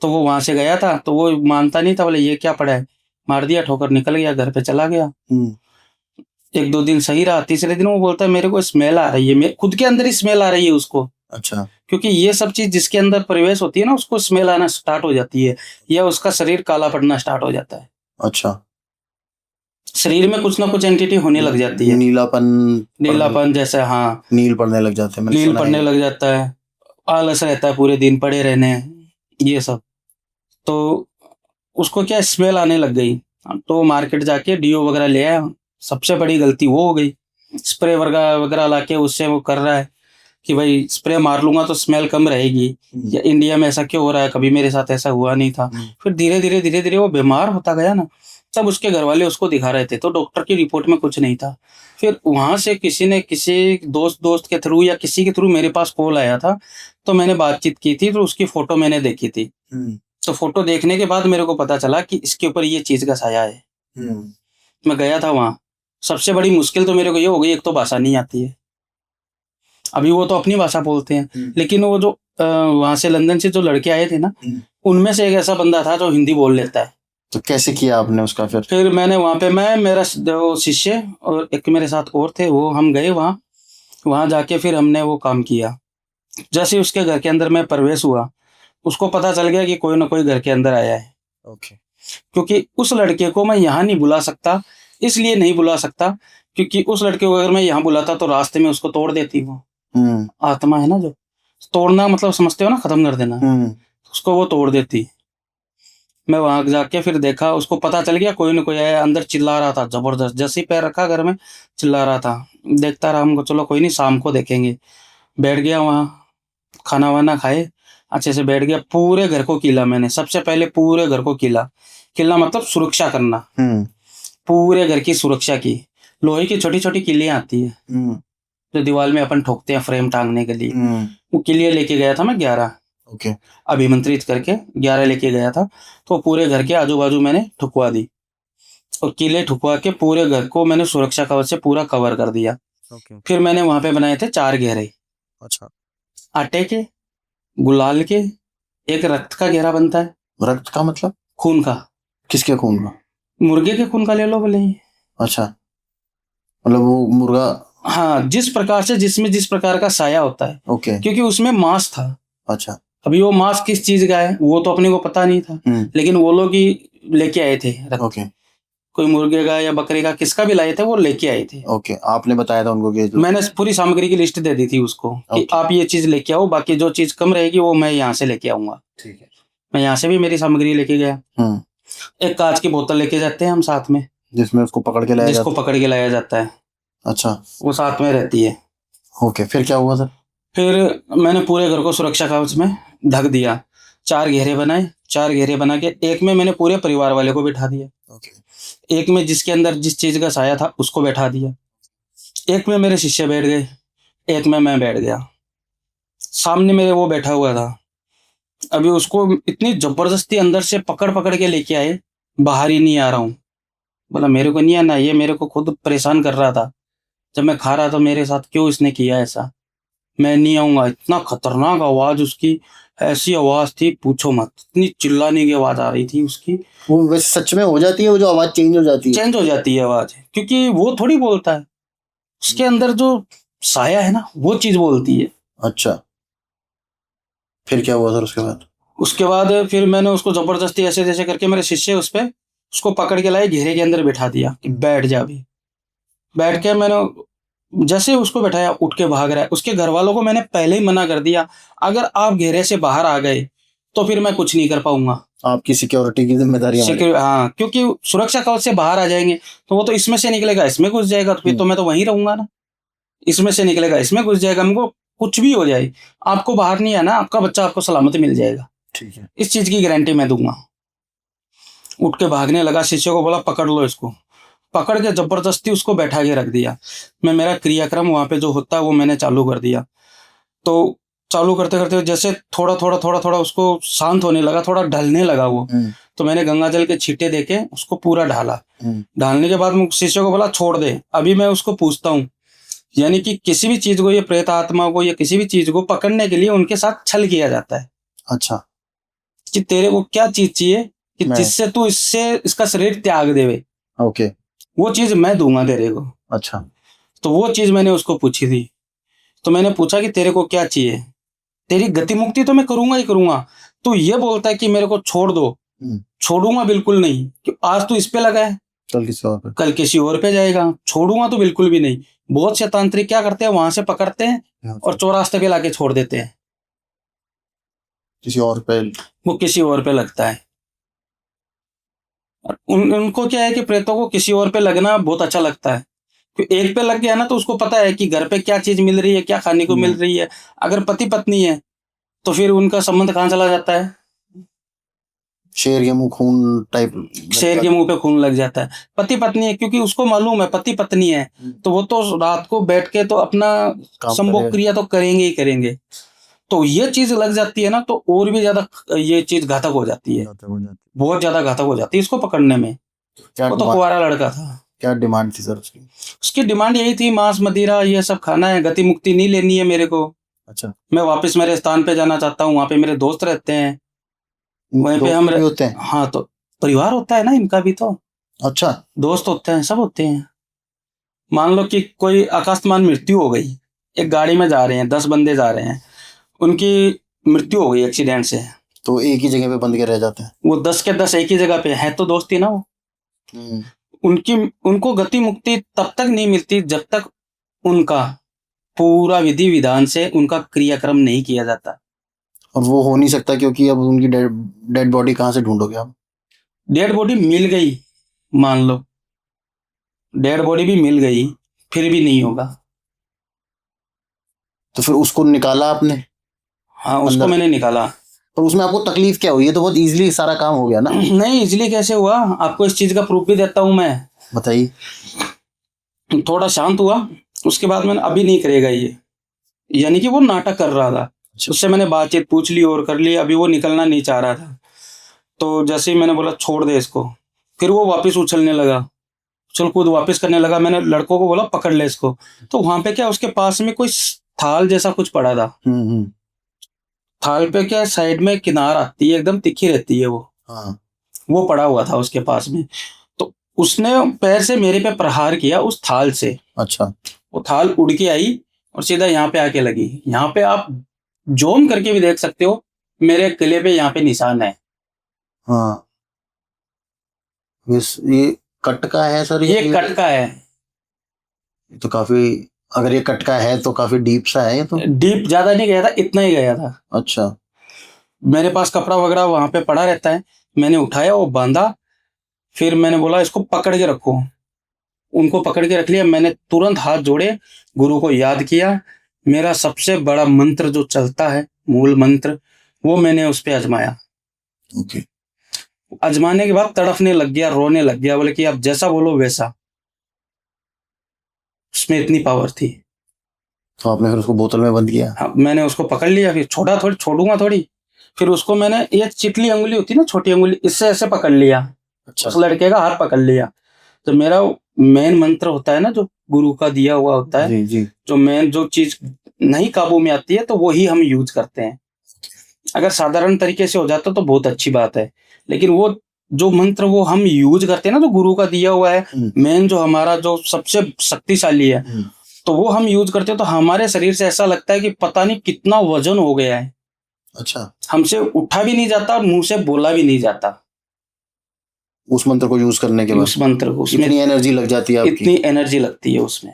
तो वो वहां से गया था, तो वो मानता नहीं था, बोले ये क्या पड़ा है, मार दिया ठोकर, निकल गया, घर पे चला गया। 1-2 दिन सही रहा, तीसरे दिन वो बोलता है मेरे को स्मेल आ रही है, मेरे खुद के अंदर ही स्मेल आ रही है उसको। अच्छा। क्योंकि ये सब चीज जिसके अंदर प्रवेश होती है ना, उसको स्मेल आना स्टार्ट हो जाती है, या उसका शरीर काला पड़ना स्टार्ट हो जाता है। अच्छा। शरीर में कुछ ना कुछ एंटिटी होने लग जाती है, नीलापन जैसे, हाँ, नील पड़ने लग जाते हैं, नील पड़ने लग जाता है, आलस रहता है पूरे दिन पड़े रहने, ये सब। तो उसको क्या स्मेल आने लग गई, तो मार्केट जाके डीओ वगैरह ले आया। सबसे बड़ी गलती वो हो गई, स्प्रे वगैरह वगैरह लाके उससे वो कर रहा है कि भाई स्प्रे मार लूंगा तो स्मेल कम रहेगी, या इंडिया में ऐसा क्यों हो रहा है, कभी मेरे साथ ऐसा हुआ नहीं था। फिर धीरे धीरे वो बीमार होता गया ना, तब उसके घर वाले उसको दिखा रहे थे, तो डॉक्टर की रिपोर्ट में कुछ नहीं था। फिर वहां से किसी ने किसी दोस्त के थ्रू या किसी के थ्रू मेरे पास कॉल आया था, तो मैंने बातचीत की थी, तो उसकी फोटो मैंने देखी थी। तो फोटो देखने के बाद मेरे को पता चला कि इसके ऊपर ये चीज का साया है। मैं गया था वहां। सबसे बड़ी मुश्किल तो मेरे को ये हो गई, एक तो भाषा नहीं आती है, अभी वो तो अपनी भाषा बोलते हैं, लेकिन वो जो वहां से लंदन से जो लड़के आए थे ना, उनमें से एक ऐसा बंदा था जो हिंदी बोल लेता है। तो कैसे किया आपने उसका? फिर मैंने वहां पे, मैं, मेरा दो शिष्य और एक मेरे साथ और थे, वो हम गए वहां जाके फिर हमने वो काम किया। जैसे उसके घर के अंदर मैं प्रवेश हुआ, उसको पता चल गया कि कोई ना कोई घर के अंदर आया है। ओके। क्योंकि उस लड़के को मैं यहाँ नहीं बुला सकता, इसलिए नहीं बुला सकता क्योंकि उस लड़के को अगर मैं यहाँ बुलाता तो रास्ते में उसको तोड़ देती वो आत्मा है ना, जो तोड़ना मतलब समझते हो ना, खत्म कर देना, उसको वो तोड़ देती। मैं वहां जाके फिर देखा, उसको पता चल गया कोई ना कोई आया, अंदर चिल्ला रहा था जबरदस्त, जैसे ही पैर रखा घर में चिल्ला रहा था। देखता रहा, हमको चलो कोई नहीं शाम को देखेंगे। बैठ गया वहाँ, खाना वाना खाए, अच्छे से बैठ गया। पूरे घर को कीला मैंने, सबसे पहले पूरे घर को कीला मतलब सुरक्षा करना, पूरे घर की सुरक्षा की। लोहे की छोटी छोटी किलियां आती है जो दीवार में अपन ठोकते हैं फ्रेम टांगने के लिए, वो किलियां लेके गया था मैं 11। ओके। अभिमंत्रित करके 11 लेके गया था, तो पूरे घर के आजू बाजू मैंने ठुकवा दी, और किले ठुकवा के पूरे घर को मैंने सुरक्षा कवच से पूरा कवर कर दिया। फिर मैंने वहां पे बनाए थे 4 घेरे। अच्छा। आटे के, गुलाल के, एक रक्त का घेरा बनता है। रक्त का मतलब? खून का। किसके खून का? मुर्गे के खून का ले लो बोले। अच्छा, मतलब वो मुर्गा, हाँ, जिस प्रकार से जिसमें जिस प्रकार का साया होता है। ओके। क्योंकि उसमें मांस था। अच्छा। अभी वो मांस किस चीज का है वो तो अपने को पता नहीं था, लेकिन वो लोग ही लेके आए थे रक्त। ओके। कोई मुर्गे का या बकरे का, किसका भी लाए थे, वो लेके आए थे। ओके, आपने बताया था उनको कि मैंने पूरी सामग्री की लिस्ट दे दी थी उसको कि आप ये चीज लेके आओ, बाकी जो चीज कम रहेगी वो मैं यहाँ से लेके आऊंगा। ठीक है। मैं यहाँ से भी मेरी सामग्री लेके गया। एक कांच की बोतल लेके जाते हैं हम साथ में, जिसमें उसको पकड़ के लाया जाता है। अच्छा, वो साथ में रहती है। ओके, फिर क्या हुआ सर? फिर मैंने पूरे घर को सुरक्षा कवच में ढक दिया। 4 घेरे बनाए, 4 घेरे बना के एक में मैंने पूरे परिवार वाले को बिठा दिया। एक में जिसके अंदर जिस चीज का साया था उसको बैठा दिया। एक में मेरे शिष्य बैठ गए, एक में मैं बैठ गया। सामने मेरे वो बैठा हुआ था। अभी उसको इतनी जबरदस्ती अंदर से पकड़ पकड़ के लेके आए, बाहर ही नहीं आ रहा हूँ। बोला मेरे को नहीं आना, ये मेरे को खुद परेशान कर रहा था जब मैं खा रहा था, मेरे साथ क्यों इसने किया ऐसा, मैं नहीं आऊंगा। इतना खतरनाक आवाज उसकी, ऐसी आवाज थी पूछो मत, इतनी चिल्लाने की आवाज आ रही थी उसकी। वो वैसे सच में हो जाती है वो जो आवाज चेंज हो जाती है? चेंज हो जाती है आवाज, क्योंकि वो थोड़ी बोलता है, उसके अंदर जो साया है ना, वो चीज बोलती है। अच्छा, फिर क्या हुआ सर उसके बाद? उसके बाद फिर मैंने उसको जबरदस्ती ऐसे जैसे करके, मेरे शिष्य उस पे उसको पकड़ के लाए, घेरे के अंदर बिठा दिया कि बैठ जा अभी। बैठ के मैंने जैसे उसको बैठाया, उठ के भाग रहा है। उसके घर वालों को मैंने पहले ही मना कर दिया, अगर आप घेरे से बाहर आ गए तो फिर मैं कुछ नहीं कर पाऊंगा। आपकी सिक्योरिटी की जिम्मेदारी हमारी। हाँ, क्योंकि सुरक्षा कवच से बाहर आ जाएंगे तो वो तो इसमें से निकलेगा इसमें घुस जाएगा, तो फिर तो मैं तो वहीं रहूंगा ना। इसमें से निकलेगा इसमें घुस जाएगा, हमको कुछ भी हो जाए, आपको बाहर नहीं आना, आपका बच्चा आपको सलामत मिल जाएगा, ठीक है। इस चीज की गारंटी मैं दूंगा। उठ के भागने लगा, शिष्य को बोला पकड़ लो इसको। पकड़ के जबरदस्ती उसको बैठा के रख दिया। मैं मेरा क्रियाक्रम वहां पे जो होता है वो मैंने चालू कर दिया। तो चालू करते करते जैसे थोड़ा थोड़ा थोड़ा थोड़ा उसको शांत होने लगा, थोड़ा ढलने लगा वो, तो मैंने गंगा जल के छींटे देके उसको पूरा ढाला। ढालने के बाद मैं शिष्य को बोला छोड़ दे, अभी मैं उसको पूछता हूँ। यानी कि किसी भी चीज को, ये प्रेत आत्मा को या किसी भी चीज को पकड़ने के लिए उनके साथ छल किया जाता है। अच्छा, कि तेरे को क्या चीज चाहिए कि जिससे तू इसका शरीर त्याग देवे। ओके, वो चीज मैं दूंगा तेरे को। अच्छा, तो वो चीज मैंने उसको पूछी थी। तो मैंने पूछा कि तेरे को क्या चाहिए? तेरी गति मुक्ति तो मैं करूंगा ही करूंगा, तू ये बोलता है कि मेरे को छोड़ दो, छोड़ूंगा बिल्कुल नहीं। कि आज तू इस पे लगा है, कल किसी और पे जाएगा, छोड़ूंगा तो बिल्कुल भी नहीं। बहुत से तांत्रिक क्या करते हैं, वहां से पकड़ते हैं और चौरास्ते पे लाके छोड़ देते हैं, किसी और पे, वो किसी और पे लगता है। और उनको क्या है कि प्रेतों को किसी और पे लगना बहुत अच्छा लगता है। एक पे लग गया ना तो उसको पता है कि घर पे क्या चीज मिल रही है, क्या खाने को मिल रही है। अगर पति पत्नी है तो फिर उनका संबंध कहाँ चला जाता है? शेर के मुंह खून टाइप, शेर के मुंह पे खून लग जाता है। पति पत्नी है, क्योंकि उसको मालूम है पति पत्नी है, तो वो तो रात को बैठ के तो अपना संभोग क्रिया तो करेंगे ही करेंगे। तो ये चीज लग जाती है ना तो और भी ज्यादा ये चीज घातक हो जाती है, बहुत ज्यादा घातक हो जाती है इसको पकड़ने में। वो तो कुंवारा लड़का था। क्या डिमांड थी सर उसकी? उसकी डिमांड यही थी, मांस मदिरा ये सब खाना है, गति मुक्ति नहीं लेनी है मेरे को। अच्छा, मैं वापस मेरे स्थान पे जाना चाहता हूँ, वहां पे मेरे दोस्त रहते हैं, वहीं पे हम होते हैं। हाँ, तो परिवार होता है ना इनका भी तो। अच्छा, दोस्त होते हैं, सब होते हैं। मान लो कि कोई अकस्मात मृत्यु हो गई, एक गाड़ी में जा रहे हैं, 10 बंदे जा रहे हैं, उनकी मृत्यु हो गई एक्सीडेंट से, तो एक ही जगह पे बंद के रह जाते हैं। वो 10 के 10 एक ही जगह पे है, तो दोस्ती ना वो। उनको गति मुक्ति तब तक नहीं मिलती जब तक उनका पूरा विधि विधान से उनका क्रियाक्रम नहीं किया जाता। और वो हो नहीं सकता क्योंकि अब उनकी डेड बॉडी कहाँ से ढूंढोगे आप? डेड बॉडी मिल गई, मान लो डेड बॉडी भी मिल गई, फिर भी नहीं होगा। तो फिर उसको निकाला आपने? हाँ, उसको मैंने निकाला। और उसमें आपको तकलीफ क्या हुई? ये तो बहुत इजीली सारा काम हो गया ना। नहीं, इजीली कैसे हुआ, आपको इस चीज का प्रूफ भी देता हूं मैं। बताइए। थोड़ा शांत हुआ, उसके बाद मैंने अभी नहीं करेगा ये, यानी कि वो नाटक कर रहा था। उससे मैंने बातचीत पूछ ली और कर ली, अभी वो निकलना नहीं चाह रहा था। तो जैसे ही मैंने बोला छोड़ दे इसको, फिर वो वापस उछलने लगा, उछल कूद वापस करने लगा। मैंने लड़कों को बोला पकड़ ले इसको। तो वहां पे क्या, उसके पास में कोई थाल जैसा कुछ पड़ा था। थाल पे क्या साइड में किनार आती है, एकदम तिखी रहती है वो। हाँ, वो पड़ा हुआ था उसके पास में। तो उसने पैर से मेरे पे प्रहार किया उस थाल से। अच्छा, वो थाल उड़ के आई और सीधा यहाँ पे आके लगी। यहाँ पे आप जोम करके भी देख सकते हो, मेरे गले पे यहाँ पे निशान है। हाँ, ये कट का है सर? ये कट का है। तो काफी, अगर ये कट का है तो काफी डीप सा है। ये तो डीप ज्यादा नहीं गया था, इतना ही गया था। अच्छा, मेरे पास कपड़ा वगैरह वहां पे पड़ा रहता है, मैंने उठाया वो बांधा। फिर मैंने बोला इसको पकड़ के रखो, उनको पकड़ के रख लिया। मैंने तुरंत हाथ जोड़े, गुरु को याद किया। मेरा सबसे बड़ा मंत्र जो चलता है, मूल मंत्र, वो मैंने उस पर आजमाया। ओके। आजमाने के बाद तड़फने लग गया, रोने लग गया, बोले कि आप जैसा बोलो वैसा। उसमें इतनी पावर थी। तो आपने फिर उसको बोतल में बंद किया? हाँ, मैंने उसको पकड़ लिया, फिर छोड़ूंगा थोड़ी। फिर उसको मैंने, ये चिटली अंगुली होती ना, छोटी अंगुली, इससे ऐसे पकड़ लिया। अच्छा। उस लड़के का हाथ पकड़ लिया। तो मेरा मेन मंत्र होता है ना, जो गुरु का दिया हुआ होता है, जी जी, जो मेन जो चीज नहीं काबू में आती है तो वही हम यूज करते हैं। अगर साधारण तरीके से हो जाता तो बहुत अच्छी बात है, लेकिन वो जो मंत्र वो हम यूज करते हैं ना, जो गुरु का दिया हुआ है, मेन जो हमारा जो सबसे शक्तिशाली है, तो वो हम यूज करते हैं तो हमारे शरीर से ऐसा लगता है कि पता नहीं कितना वजन हो गया है, अच्छा, हमसे उठा भी नहीं जाता और मुंह से बोला भी नहीं जाता उस मंत्र को यूज करने के बाद उस मंत्र को। उसमें इतनी एनर्जी लग जाती है आपकी। इतनी एनर्जी लगती है उसमें।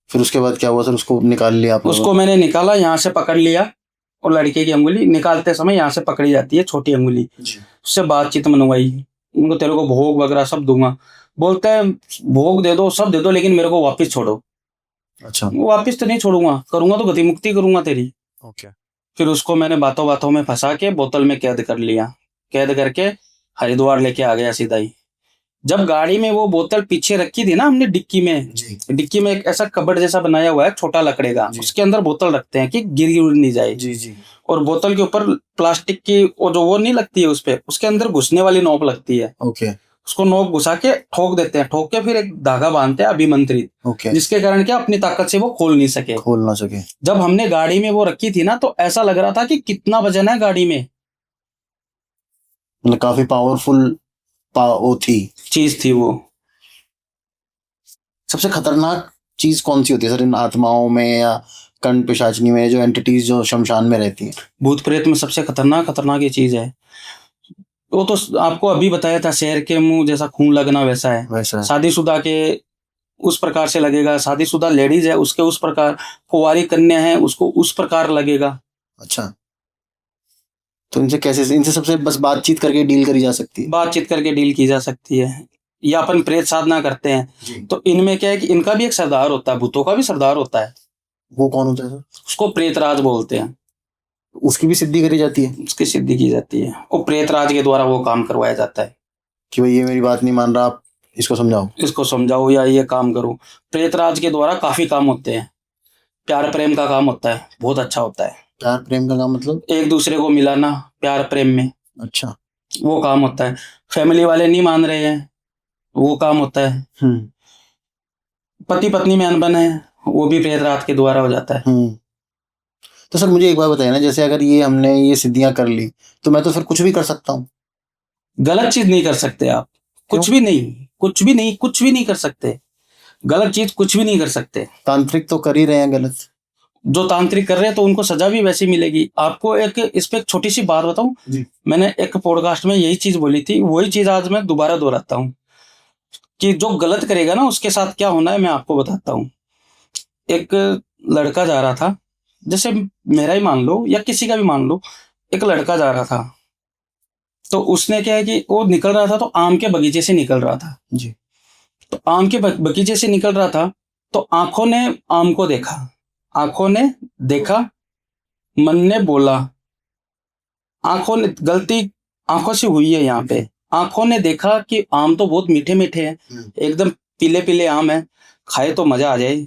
फिर उसके बाद क्या हुआ सर? उसको निकाल लिया आपने? उसको मैंने निकाला, यहाँ से पकड़ लिया, और लड़के की अंगुली निकालते समय यहाँ से पकड़ी जाती है, छोटी अंगुली, जी। उससे बातचीत मनवाई। उनको तेरे को भोग वगैरह सब दूंगा, बोलते हैं भोग दे दो, सब दे दो, लेकिन मेरे को वापस छोड़ो। अच्छा, वापस तो नहीं छोड़ूंगा, करूंगा तो गति मुक्ति करूंगा तेरी। ओके। फिर उसको मैंने बातों बातों में फंसा के बोतल में कैद कर लिया। कैद करके हरिद्वार लेके आ गया सीधा ही। जब गाड़ी में वो बोतल पीछे रखी थी ना हमने डिक्की में, जी डिक्की में एक ऐसा कबर्ड जैसा बनाया हुआ है छोटा लकड़े का, जी। उसके अंदर बोतल रखते हैं कि गिर नहीं जाए। जी जी। और बोतल के ऊपर प्लास्टिक की वो नहीं लगती है, उस पे उसके अंदर घुसने वाली नोक लगती है। ओके उसको नोक घुसा के ठोक देते हैं, ठोक के फिर एक धागा बांधते हैं अभिमंत्रित, ओके। जिसके कारण क्या अपनी ताकत से वो खोल नहीं सके। खोल ना सके। जब हमने गाड़ी में वो रखी थी ना, तो ऐसा लग रहा था कि कितना वजन है गाड़ी में। मतलब काफी पावरफुल वो थी, चीज थी वो। सबसे खतरनाक चीज कौन सी होती है सर इन आत्माओं में या कंठ पिशाचनी में, जो एंटिटीज जो शमशान में रहती हैं? भूत प्रेत में सबसे खतरनाक ये चीज है। वो तो आपको अभी बताया था, शेर के मुंह जैसा खून लगना वैसा है। वैसा है। शादीशुदा के उस प्रकार से लगेगा, शादीशुदा लेडीज है उसके उस प्रकार, कुंवारी कन्या है उसको उस प्रकार लगेगा। अच्छा, तो इनसे कैसे, इनसे सबसे बस बातचीत करके डील करी जा सकती है? बातचीत करके डील की जा सकती है, या अपन प्रेत साधना करते हैं जी। तो इनमें क्या है कि इनका भी एक सरदार होता है, भूतों का भी सरदार होता है। वो कौन होता है सर? उसको प्रेतराज बोलते हैं। उसकी भी सिद्धि करी जाती है? उसकी सिद्धि की जाती है, वो प्रेतराज के द्वारा वो काम करवाया जाता है कि भाई ये मेरी बात नहीं मान रहा, आप इसको समझाओ, इसको समझाओ या ये काम करो। प्रेतराज के द्वारा काफी काम होते हैं। प्यार प्रेम का काम होता है, बहुत अच्छा होता है। प्यार प्रेम का काम मतलब? एक दूसरे को मिलाना प्यार प्रेम में, अच्छा। वो काम होता है। फैमिली वाले नहीं मान रहे हैं, वो काम होता है। पति पत्नी में अनबन है, वो भी प्रेतराज के द्वारा हो जाता है। तो सर मुझे एक बात बताइए ना, जैसे अगर ये हमने ये सिद्धियां कर ली तो मैं तो फिर कुछ भी कर सकता हूँ? गलत चीज नहीं कर सकते आप, कुछ भी नहीं, कुछ भी नहीं, कुछ भी नहीं कर सकते। गलत चीज कुछ भी नहीं कर सकते। तांत्रिक तो कर ही रहे हैं गलत। जो तांत्रिक कर रहे हैं तो उनको सजा भी वैसी मिलेगी। आपको एक इस पे एक छोटी सी बात बताऊं, मैंने एक पॉडकास्ट में यही चीज बोली थी, वही चीज आज मैं दोबारा दोहराता हूँ कि जो गलत करेगा ना उसके साथ क्या होना है मैं आपको बताता हूँ। एक लड़का जा रहा था, जैसे मेरा ही मान लो या किसी का भी मान लो, एक लड़का जा रहा था, तो उसने क्या है कि वो निकल रहा था तो आम के बगीचे से निकल रहा था जी। तो आम के बगीचे से निकल रहा था तो आंखों ने आम को देखा, आंखों ने देखा, मन ने बोला, आंखों ने गलती आंखों से हुई है यहाँ पे। आंखों ने देखा कि आम तो बहुत मीठे मीठे हैं, एकदम पीले पीले आम है, खाए तो मजा आ जाए।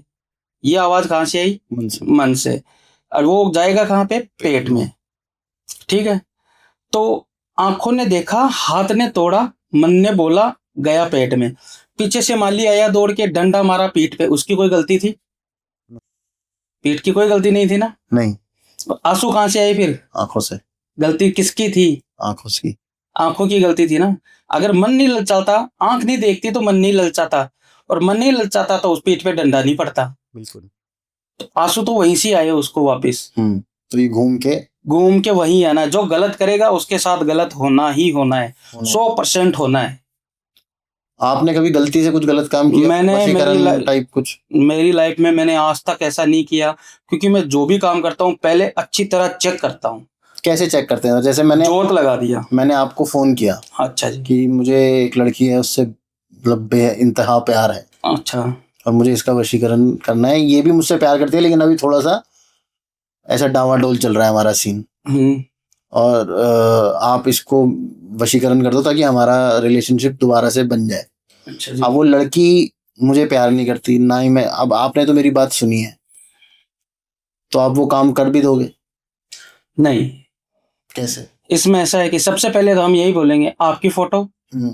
ये आवाज कहाँ से आई? मन से। और वो जाएगा कहाँ पे? पेट में। ठीक है, तो आंखों ने देखा, हाथ ने तोड़ा, मन ने बोला, गया पेट में। पीछे से माली आया दौड़ के, डंडा मारा पीठ पे। उसकी कोई गलती थी? पीठ की कोई गलती नहीं थी ना। नहीं। आंसू कहाँ से आए फिर? आंखों से। गलती किसकी थी? आंखों से। आंखों की गलती थी ना। अगर मन नहीं ललचाता, आंख नहीं देखती तो मन नहीं ललचाता, और मन नहीं ललचाता तो उस पीठ पे डंडा नहीं पड़ता। बिल्कुल। तो आंसू तो वहीं से आए उसको वापिस। तो ये घूम के वहीं आना। जो गलत करेगा उसके साथ गलत होना ही होना है, 100% होना है। आपने कभी गलती से कुछ गलत काम किया? मैंने टाइप कुछ मेरी लाइफ में मैंने आज तक ऐसा नहीं किया, क्योंकि मैं जो भी काम करता हूँ पहले अच्छी तरह चेक करता हूँ। कैसे चेक करते हैं? जैसे मैंने जोत लगा दिया, मैंने आपको फोन किया, अच्छा जी, कि मुझे एक लड़की है, उससे मतलब बेइंतहा प्यार है, अच्छा, और मुझे इसका वशीकरण करना है। ये भी मुझसे प्यार करती है, लेकिन अभी थोड़ा सा ऐसा डावाडोल चल रहा है हमारा सीन, और आप इसको वशीकरण कर दो ताकि हमारा रिलेशनशिप दोबारा से बन जाए। अच्छा जी। अब वो लड़की मुझे प्यार नहीं करती, ना ही मैं। अब आपने तो मेरी बात सुनी है, तो आप वो काम कर भी दोगे? नहीं। कैसे? इसमें ऐसा है कि सबसे पहले तो हम यही बोलेंगे, आपकी फोटो,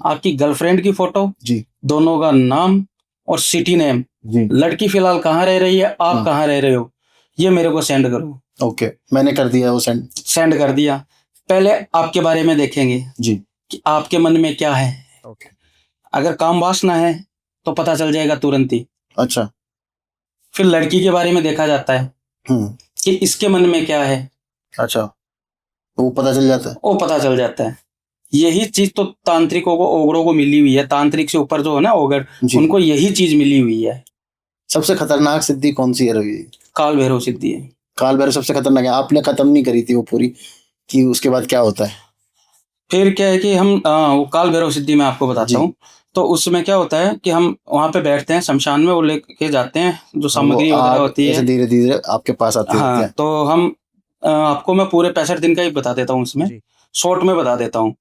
आपकी गर्लफ्रेंड की फोटो जी, दोनों का नाम और सिटी नेम जी, लड़की फिलहाल कहाँ रह रही है, आप कहाँ रह रहे हो, ये मेरे को सेंड करो। ओके, मैंने कर दिया वो सेंड कर दिया। पहले आपके बारे में देखेंगे जी, कि आपके मन में क्या है। ओके। अगर काम वासना है तो पता चल जाएगा तुरंत ही। अच्छा। फिर लड़की के बारे में देखा जाता है कि इसके मन में क्या है। अच्छा, तो वो पता चल जाता है। वो पता चल जाता है। यही चीज तो तांत्रिकों को, ओगरों को मिली हुई है। तांत्रिक से ऊपर जो है ना ओगर, उनको यही चीज मिली हुई है। सबसे खतरनाक सिद्धि कौन सी है रवि? काल भैरव सिद्धि है। काल भैरव सबसे खतरनाक है। आपने खत्म नहीं करी थी वो पूरी, कि उसके बाद क्या होता है? फिर क्या है कि हम वो काल भैरव सिद्धि में आपको बताता हूँ। तो उसमें क्या होता है कि हम वहां पे बैठते हैं शमशान में, वो लेके जाते हैं जो सामग्री वगैरह होती है। धीरे धीरे आपके पास आती है। हाँ, तो हम आपको मैं पूरे 65 दिन का ही बता देता हूँ, इसमें शॉर्ट में बता देता हूँ।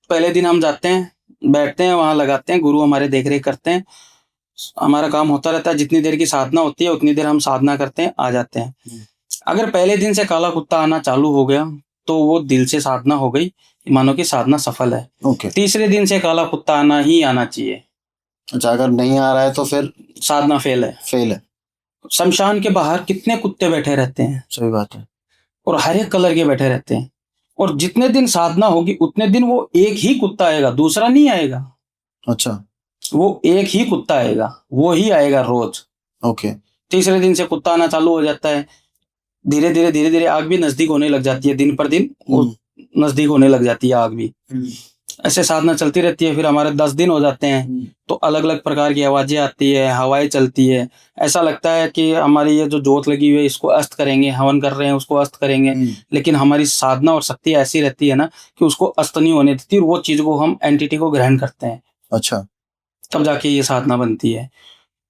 पहले दिन हम जाते हैं, बैठते हैं वहां, लगाते हैं, गुरु हमारे देख रेख करते हैं, हमारा काम होता रहता है। जितनी देर की साधना होती है उतनी देर हम साधना करते हैं, आ जाते हैं। अगर पहले दिन से काला कुत्ता आना चालू हो गया तो वो दिल से साधना हो गई, मानो कि साधना सफल है। तीसरे दिन से काला कुत्ता आना ही आना चाहिए। अच्छा, अगर नहीं आ रहा है तो फिर साधना फेल है। फेल है। शमशान के बाहर कितने कुत्ते बैठे रहते हैं। सही बात है। और हर एक कलर के बैठे रहते हैं। और जितने दिन साधना होगी उतने दिन वो एक ही कुत्ता आएगा, दूसरा नहीं आएगा। अच्छा, वो एक ही कुत्ता आएगा, वो ही आएगा रोज। ओके। तीसरे दिन से कुत्ता आना चालू हो जाता है। धीरे धीरे धीरे धीरे आग भी नजदीक होने लग जाती है, दिन पर दिन नजदीक होने लग जाती है आग भी। ऐसे साधना चलती रहती है। फिर हमारे 10 दिन हो जाते हैं तो अलग अलग प्रकार की आवाजें आती है, हवाएं चलती है। ऐसा लगता है कि हमारी ये जो जोत लगी हुई है इसको अस्त करेंगे, हवन कर रहे हैं उसको अस्त करेंगे। लेकिन हमारी साधना और शक्ति ऐसी रहती है ना कि उसको अस्त नहीं होने देती, और वो चीज को हम एंटिटी को ग्रहण करते हैं। अच्छा, तब जाके ये साधना बनती है।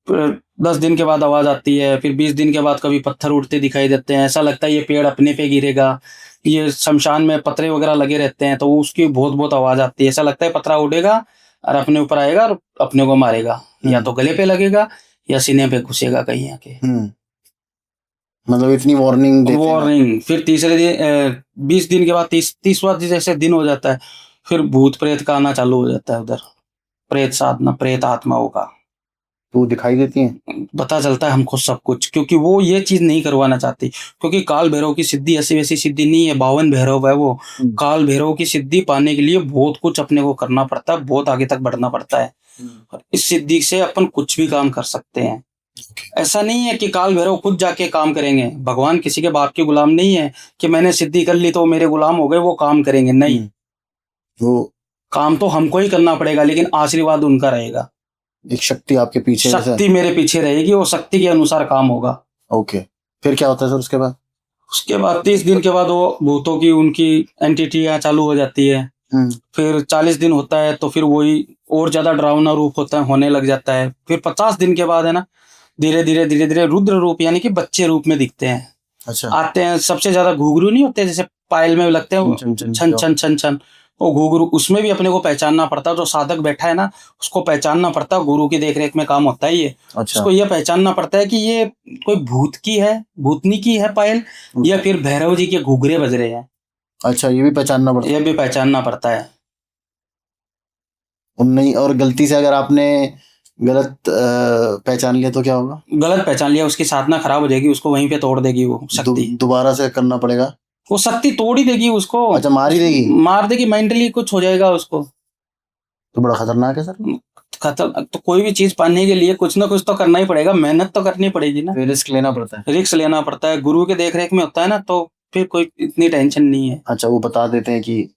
फिर 10 दिन के बाद आवाज आती है। फिर 20 दिन के बाद कभी पत्थर उड़ते दिखाई देते हैं। ऐसा लगता है ये पेड़ अपने पे गिरेगा। ये शमशान में पतरे वगैरह लगे रहते हैं तो उसकी बहुत बहुत आवाज आती है। ऐसा लगता है पतरा उड़ेगा और अपने ऊपर आएगा और अपने को मारेगा, या तो गले पे लगेगा या सीने पे घुसेगा कहीं आके। मतलब इतनी वार्निंग देते हैं। वार्निंग। फिर तीसरे दिन 20 दिन के बाद 30वां जैसे दिन हो जाता है, फिर भूत प्रेत का आना चालू हो जाता है उधर। प्रेत साधना, प्रेत आत्माओं का तो दिखाई देती है, पता चलता है हमको सब कुछ, क्योंकि वो ये चीज नहीं करवाना चाहती। क्योंकि काल भैरव की सिद्धि ऐसी वैसी सिद्धि नहीं है, 52 भैरव है वो। काल भैरव की सिद्धि पाने के लिए बहुत कुछ अपने को करना पड़ता है, बहुत आगे तक बढ़ना पड़ता है। इस सिद्धि से अपन कुछ भी काम कर सकते हैं। ऐसा नहीं है कि काल भैरव खुद जाके काम करेंगे। भगवान किसी के बाप के गुलाम नहीं है कि मैंने सिद्धि कर ली तो मेरे गुलाम हो गए, वो काम करेंगे नहीं। वो काम तो हमको ही करना पड़ेगा, लेकिन आशीर्वाद उनका रहेगा। एक शक्ति आपके पीछे, शक्ति मेरे पीछे रहेगी, वो शक्ति के अनुसार काम होगा। ओके। फिर क्या होता है सर उसके बाद? उसके बाद 30 दिन के बाद वो भूतों की उनकी एंटिटियां चालू हो जाती है। फिर 40 दिन होता है तो फिर वही और ज्यादा डरावना रूप होने लग जाता है। फिर 50 दिन के बाद है ना, धीरे धीरे रुद्र रूप यानी कि बच्चे रूप में दिखते हैं। अच्छा। आते हैं। सबसे ज्यादा घुघरू नहीं होते जैसे पायल में लगते हैं, छन छन छन छन, वो घुघरू। उसमें भी अपने को पहचानना पड़ता है। जो साधक बैठा है ना उसको पहचानना पड़ता है। गुरु की देखरेख में काम होता है ये। अच्छा। उसको ये पहचानना पड़ता है कि ये कोई भूत की है, भूतनी की है पायल, या फिर भैरव जी के घुघरे बज रहे हैं। अच्छा, ये भी पहचानना पड़ता है। ये भी पहचानना पड़ता है। नहीं, और गलती से अगर आपने गलत पहचान लिया तो क्या होगा? गलत पहचान लिया, उसकी साधना खराब हो जाएगी, उसको वहीं पे तोड़ देगी वो शक्ति। दोबारा से करना पड़ेगा। वो शक्ति तोड़ ही देगी उसको। अच्छा, मार ही देगी? मार देगी, मेंटली कुछ हो जाएगा उसको। तो बड़ा खतरनाक है सर। खतरनाक तो कोई भी चीज पाने के लिए कुछ ना कुछ तो करना ही पड़ेगा, मेहनत तो करनी पड़ेगी ना। रिस्क लेना पड़ता है। रिस्क लेना पड़ता है। गुरु के देखरेख में होता है ना तो फिर कोई इतनी टेंशन नहीं है। अच्छा, वो बता देते हैं कि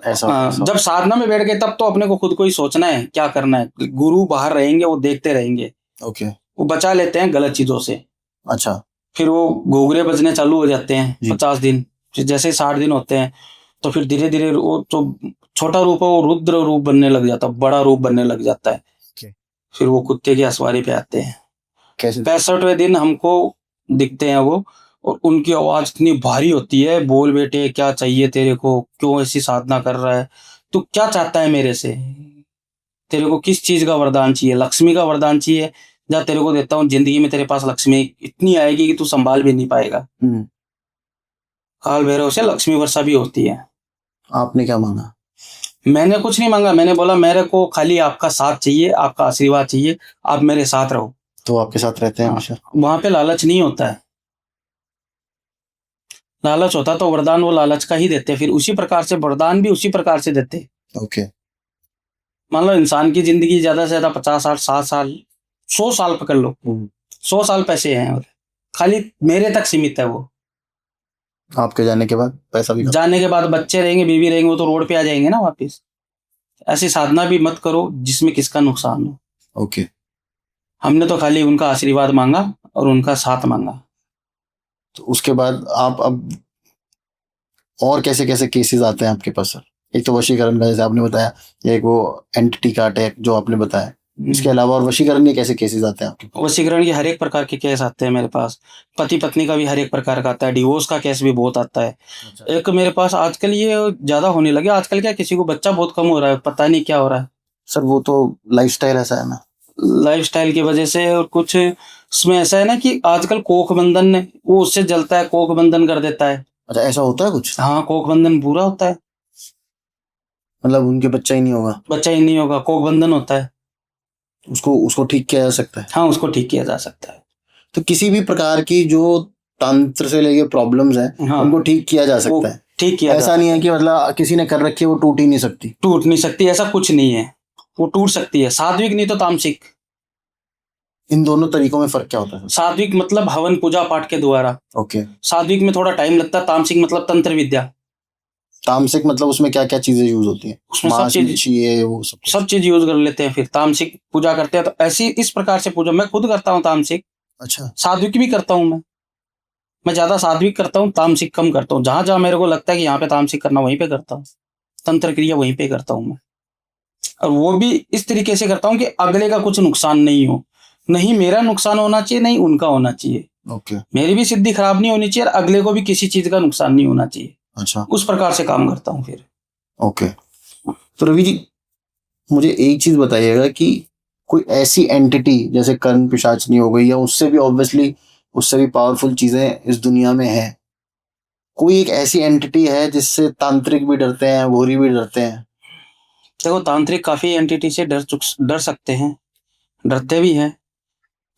ऐसा। जब साधना में बैठ गए तब तो अपने को खुद को ही सोचना है क्या करना है। गुरु बाहर रहेंगे, वो देखते रहेंगे। ओके। वो बचा लेते हैं गलत चीजों से। अच्छा। फिर वो घूघरे बजने चालू हो जाते हैं 50 दिन। फिर जैसे 60 दिन होते हैं तो फिर धीरे धीरे वो तो छोटा रूप है वो रुद्र रूप बनने लग जाता है, बड़ा रूप बनने लग जाता है। फिर वो कुत्ते की असवारी पे आते हैं। कैसे? 65वें दिन हमको दिखते हैं वो, और उनकी आवाज इतनी भारी होती है, बोल बेटे क्या चाहिए तेरे को, क्यों ऐसी साधना कर रहा है, तू क्या चाहता है मेरे से, तेरे को किस चीज का वरदान चाहिए, लक्ष्मी का वरदान चाहिए, जा तेरे को देता हूँ, जिंदगी में तेरे पास लक्ष्मी इतनी आएगी कि तू संभाल भी नहीं पाएगा। काल भैरव से लक्ष्मी वर्षा भी होती है। आपने क्या मांगा? मैंने कुछ नहीं मांगा। मैंने बोला मेरे को खाली आपका साथ चाहिए, आपका आशीर्वाद चाहिए, आप मेरे साथ रहो। तो आपके साथ रहते हैं हमेशा? वहां पे लालच नहीं होता है। लालच होता तो वरदान वो लालच का ही देते, फिर उसी प्रकार से वरदान भी उसी प्रकार से देते। ओके। मान लो इंसान की जिंदगी ज्यादा से ज्यादा 50 साल 60 साल 100 साल पकड़ लो, 100 साल पैसे हैं, खाली मेरे तक सीमित है वो। आपके जाने के बाद पैसा भी जाने के बाद बच्चे रहेंगे, बीवी रहेंगे, वो तो रोड पे आ जाएंगे ना वापस। ऐसी साधना भी मत करो जिसमें किसका नुकसान हो। ओके। हमने तो खाली उनका आशीर्वाद मांगा और उनका साथ मांगा। तो उसके बाद आप अब और कैसे कैसे केसेस आते हैं आपके पास सर? एक तो वशीकरण का जैसे आपने बताया, एक वो एंटिटी का अटैक जो आपने बताया, इसके अलावा और वशीकरण के कैसे केसेस आते हैं आपके पास? वशीकरण के हर एक प्रकार के केस आते हैं मेरे पास। पति पत्नी का भी हर एक प्रकार का आता है, डिवोर्स का केस भी बहुत आता है। एक मेरे पास आजकल ये ज्यादा होने लगे, आजकल क्या किसी को बच्चा बहुत कम हो रहा है, पता नहीं क्या हो रहा है। सर वो तो लाइफस्टाइल ऐसा है ना, लाइफस्टाइल की वजह से। और कुछ इसमें ऐसा है ना कि आजकल कोख बंधन वो उससे जलता है, कोख बंधन कर देता है। अच्छा ऐसा होता है कुछ? हाँ, कोख बंधन पूरा होता है, मतलब उनके बच्चा ही नहीं होगा? बच्चा ही नहीं होगा, कोख बंधन होता है। उसको उसको ठीक किया जा सकता है? हाँ, उसको ठीक किया जा सकता है। तो किसी भी प्रकार की जो तंत्र से लेके प्रॉब्लम्स हैं, हाँ, उनको ठीक किया जा सकता है? ठीक किया ऐसा नहीं है कि मतलब किसी ने कर रखी है वो टूट ही नहीं सकती? टूट नहीं सकती, ऐसा कुछ नहीं है। वो टूट सकती है, सात्विक नहीं तो तामसिक। इन दोनों तरीकों में फर्क क्या होता है? सात्विक मतलब हवन पूजा पाठ के द्वारा। ओके। सात्विक में थोड़ा टाइम लगता है, तामसिक मतलब तंत्र विद्या। तामसिक मतलब उसमें क्या क्या चीजें यूज होती हैं? उसमें सब मांस चीज, मच्छी ये वो सब चीज यूज कर लेते हैं। फिर तामसिक पूजा करते हैं तो ऐसी इस प्रकार से पूजा मैं खुद करता हूँ तामसिक। अच्छा। सात्विक भी करता हूँ मैं ज्यादा सात्विक करता हूँ, तामसिक कम करता हूँ। जहां जहां मेरे को लगता है कि यहाँ पे तामसिक करना, वहीं पे करता हूँ। तंत्र क्रिया वहीं पे करता हूँ मैं। और वो भी इस तरीके से करता हूँ कि अगले का कुछ नुकसान नहीं हो। नहीं मेरा नुकसान होना चाहिए, नहीं उनका होना चाहिए। ओके। मेरी भी सिद्धि खराब नहीं होनी चाहिए और अगले को भी किसी चीज का नुकसान नहीं होना चाहिए। अच्छा। उस प्रकार से काम करता हूँ फिर। ओके। तो रवि जी मुझे एक चीज बताइएगा कि कोई ऐसी एंटिटी जैसे कर्ण पिशाचनी हो गई या उससे भी ऑब्वियसली उससे भी पावरफुल चीजें इस दुनिया में है, कोई एक ऐसी एंटिटी है जिससे तांत्रिक भी डरते हैं, भूरी भी डरते हैं? देखो, तांत्रिक काफी एंटिटी से डर सकते हैं, डरते भी हैं।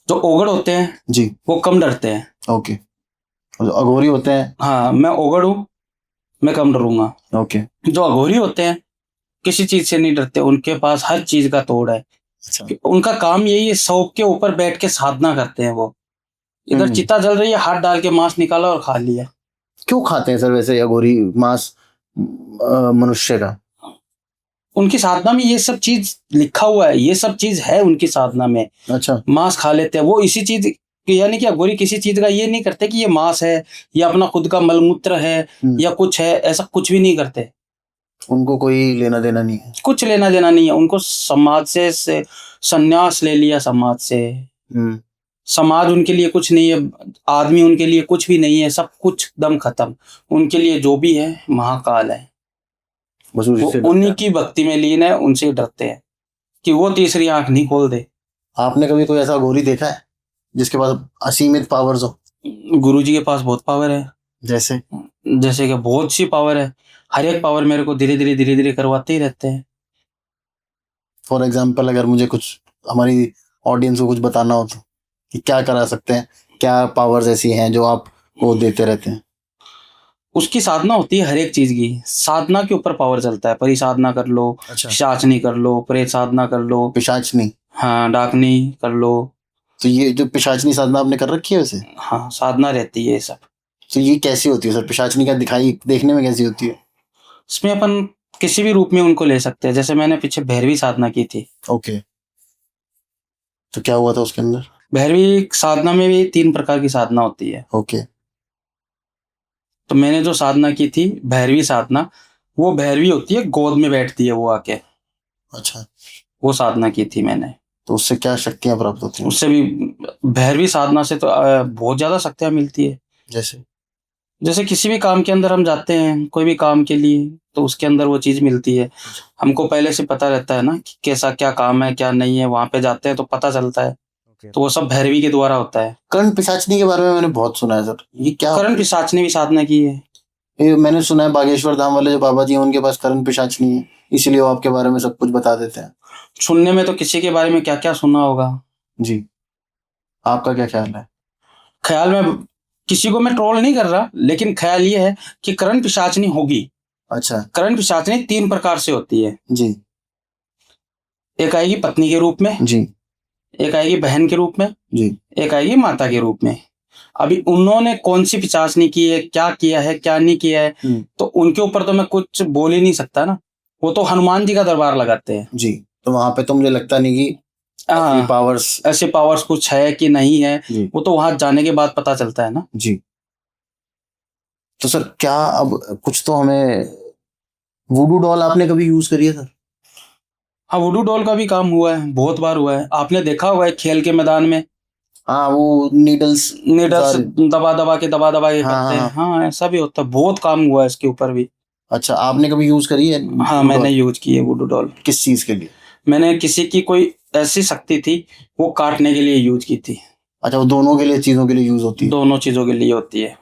जो ओगड़ होते हैं जी वो कम डरते हैं। ओके। जो अघोरी होते हैं? हाँ, मैं ओगड़ हूँ, मैं कम डरूंगा। ओके। जो अघोरी होते हैं किसी चीज से नहीं डरते, उनके पास हर चीज का तोड़ है। अच्छा। उनका काम यही है, शौक के ऊपर बैठ के साधना करते हैं वो। इधर चिता जल रही है, हाथ डाल के मांस निकाला और खा लिया। क्यों खाते हैं सर वैसे अघोरी मांस मनुष्य का? उनकी साधना में ये सब चीज लिखा हुआ है, ये सब चीज है उनकी साधना में। अच्छा। मांस खा लेते हैं वो इसी चीज, यानी कि अघोरी किसी चीज का ये नहीं करते कि ये मांस है या अपना खुद का मलमूत्र है या कुछ है, ऐसा कुछ भी नहीं करते। उनको कोई लेना देना नहीं है? कुछ लेना देना नहीं है उनको। समाज से संन्यास ले लिया, समाज से। समाज उनके लिए कुछ नहीं है, आदमी उनके लिए कुछ भी नहीं है, सब कुछ दम खत्म। उनके लिए जो भी है महाकाल है। बस वो उन्हीं की भक्ति में लीन है, उनसे डरते हैं कि वो तीसरी आंख नहीं खोल दे। आपने कभी कोई ऐसा घोरी देखा है जिसके पास असीमित पावर्स हो? गुरुजी के पास बहुत पावर है। जैसे कि बहुत सी पावर है, हर एक पावर मेरे को धीरे धीरे करवाते ही रहते हैं। फॉर एग्जाम्पल अगर मुझे कुछ हमारी ऑडियंस को कुछ बताना हो तो कि क्या करा सकते हैं, क्या पावर्स ऐसी हैं जो आप वो देते रहते हैं? उसकी साधना होती है, हर एक चीज की साधना के ऊपर पावर चलता है। परी साधना कर लो, अच्छा। पिशाचनी कर लो, प्रेत साधना कर लो। पिशाचनी? हाँ, डाकनी कर लो। तो ये जो पिशाचनी साधना आपने कर रखी है वैसे? हाँ, साधना रहती है ये सब। तो ये कैसी होती है सर? पिशाचनी का दिखाई देखने में कैसी होती है? इसमें अपन किसी भी रूप में उनको ले सकते हैं। जैसे मैंने पीछे भैरवी साधना की थी। ओके। तो क्या हुआ था उसके अंदर? भैरवी साधना में भी 3 प्रकार की साधना होती है। ओके। तो मैंने जो साधना की थी भैरवी साधना, वो भैरवी होती है, गोद में बैठती है वो आके। अच्छा। वो साधना की थी मैंने। तो उससे क्या शक्तियां प्राप्त होती हैं? उससे भी भैरवी साधना से तो बहुत ज्यादा शक्तियां मिलती है। जैसे किसी भी काम के अंदर हम जाते हैं, कोई भी काम के लिए, तो उसके अंदर वो चीज मिलती है। हमको पहले से पता रहता है ना कि कैसा क्या काम है क्या नहीं है, वहां पे जाते हैं तो पता चलता है। तो वो सब भैरवी के द्वारा होता है। कर्ण पिशाचनी के बारे में मैंने बहुत सुना है सर, ये क्या? कर्ण पिशाच ने भी साधना की है। ये मैंने सुना है बागेश्वर धाम वाले जो बाबा जी हैं उनके पास कर्ण पिशाचनी है, इसलिए वो आपके बारे में सब कुछ बता देते हैं। सुनने में तो किसी के बारे में क्या क्या सुना होगा जी, आपका क्या ख्याल है? ख्याल में किसी को मैं ट्रोल नहीं कर रहा, लेकिन ख्याल ये है कि कर्ण पिशाचनी होगी। अच्छा। कर्ण पिशाचनी 3 प्रकार से होती है। जी। एक आएगी पत्नी के रूप में, जी। एक आएगी बहन के रूप में जी। एक आएगी माता के रूप में। अभी उन्होंने कौन सी पिचासनी की है, क्या किया है, क्या नहीं किया है, तो उनके ऊपर तो मैं कुछ बोल ही नहीं सकता ना। वो तो हनुमान जी का दरबार लगाते हैं जी। तो वहां पे तो मुझे लगता नहीं कि ऐसे पावर्स कुछ है कि नहीं है, वो तो वहां जाने के बाद पता चलता है ना। जी। तो सर क्या अब कुछ तो हमें, वुडू डॉल आपने कभी यूज करी है सर? हाँ, वुडू डॉल का भी काम हुआ है, बहुत बार हुआ है। आपने देखा हुआ है खेल के मैदान में, हाँ, वो नीडल्स दबा दबा के करते हैं। हाँ, ऐसा भी होता है, बहुत काम हुआ है इसके ऊपर भी। अच्छा, आपने कभी यूज करी है? हाँ, मैंने यूज की है वुडू डॉल। किस चीज के लिए? मैंने किसी की कोई ऐसी शक्ति थी, वो काटने के लिए यूज की थी। अच्छा, वो दोनों के लिए, चीजों के लिए यूज होती है? दोनों चीजों के लिए होती है।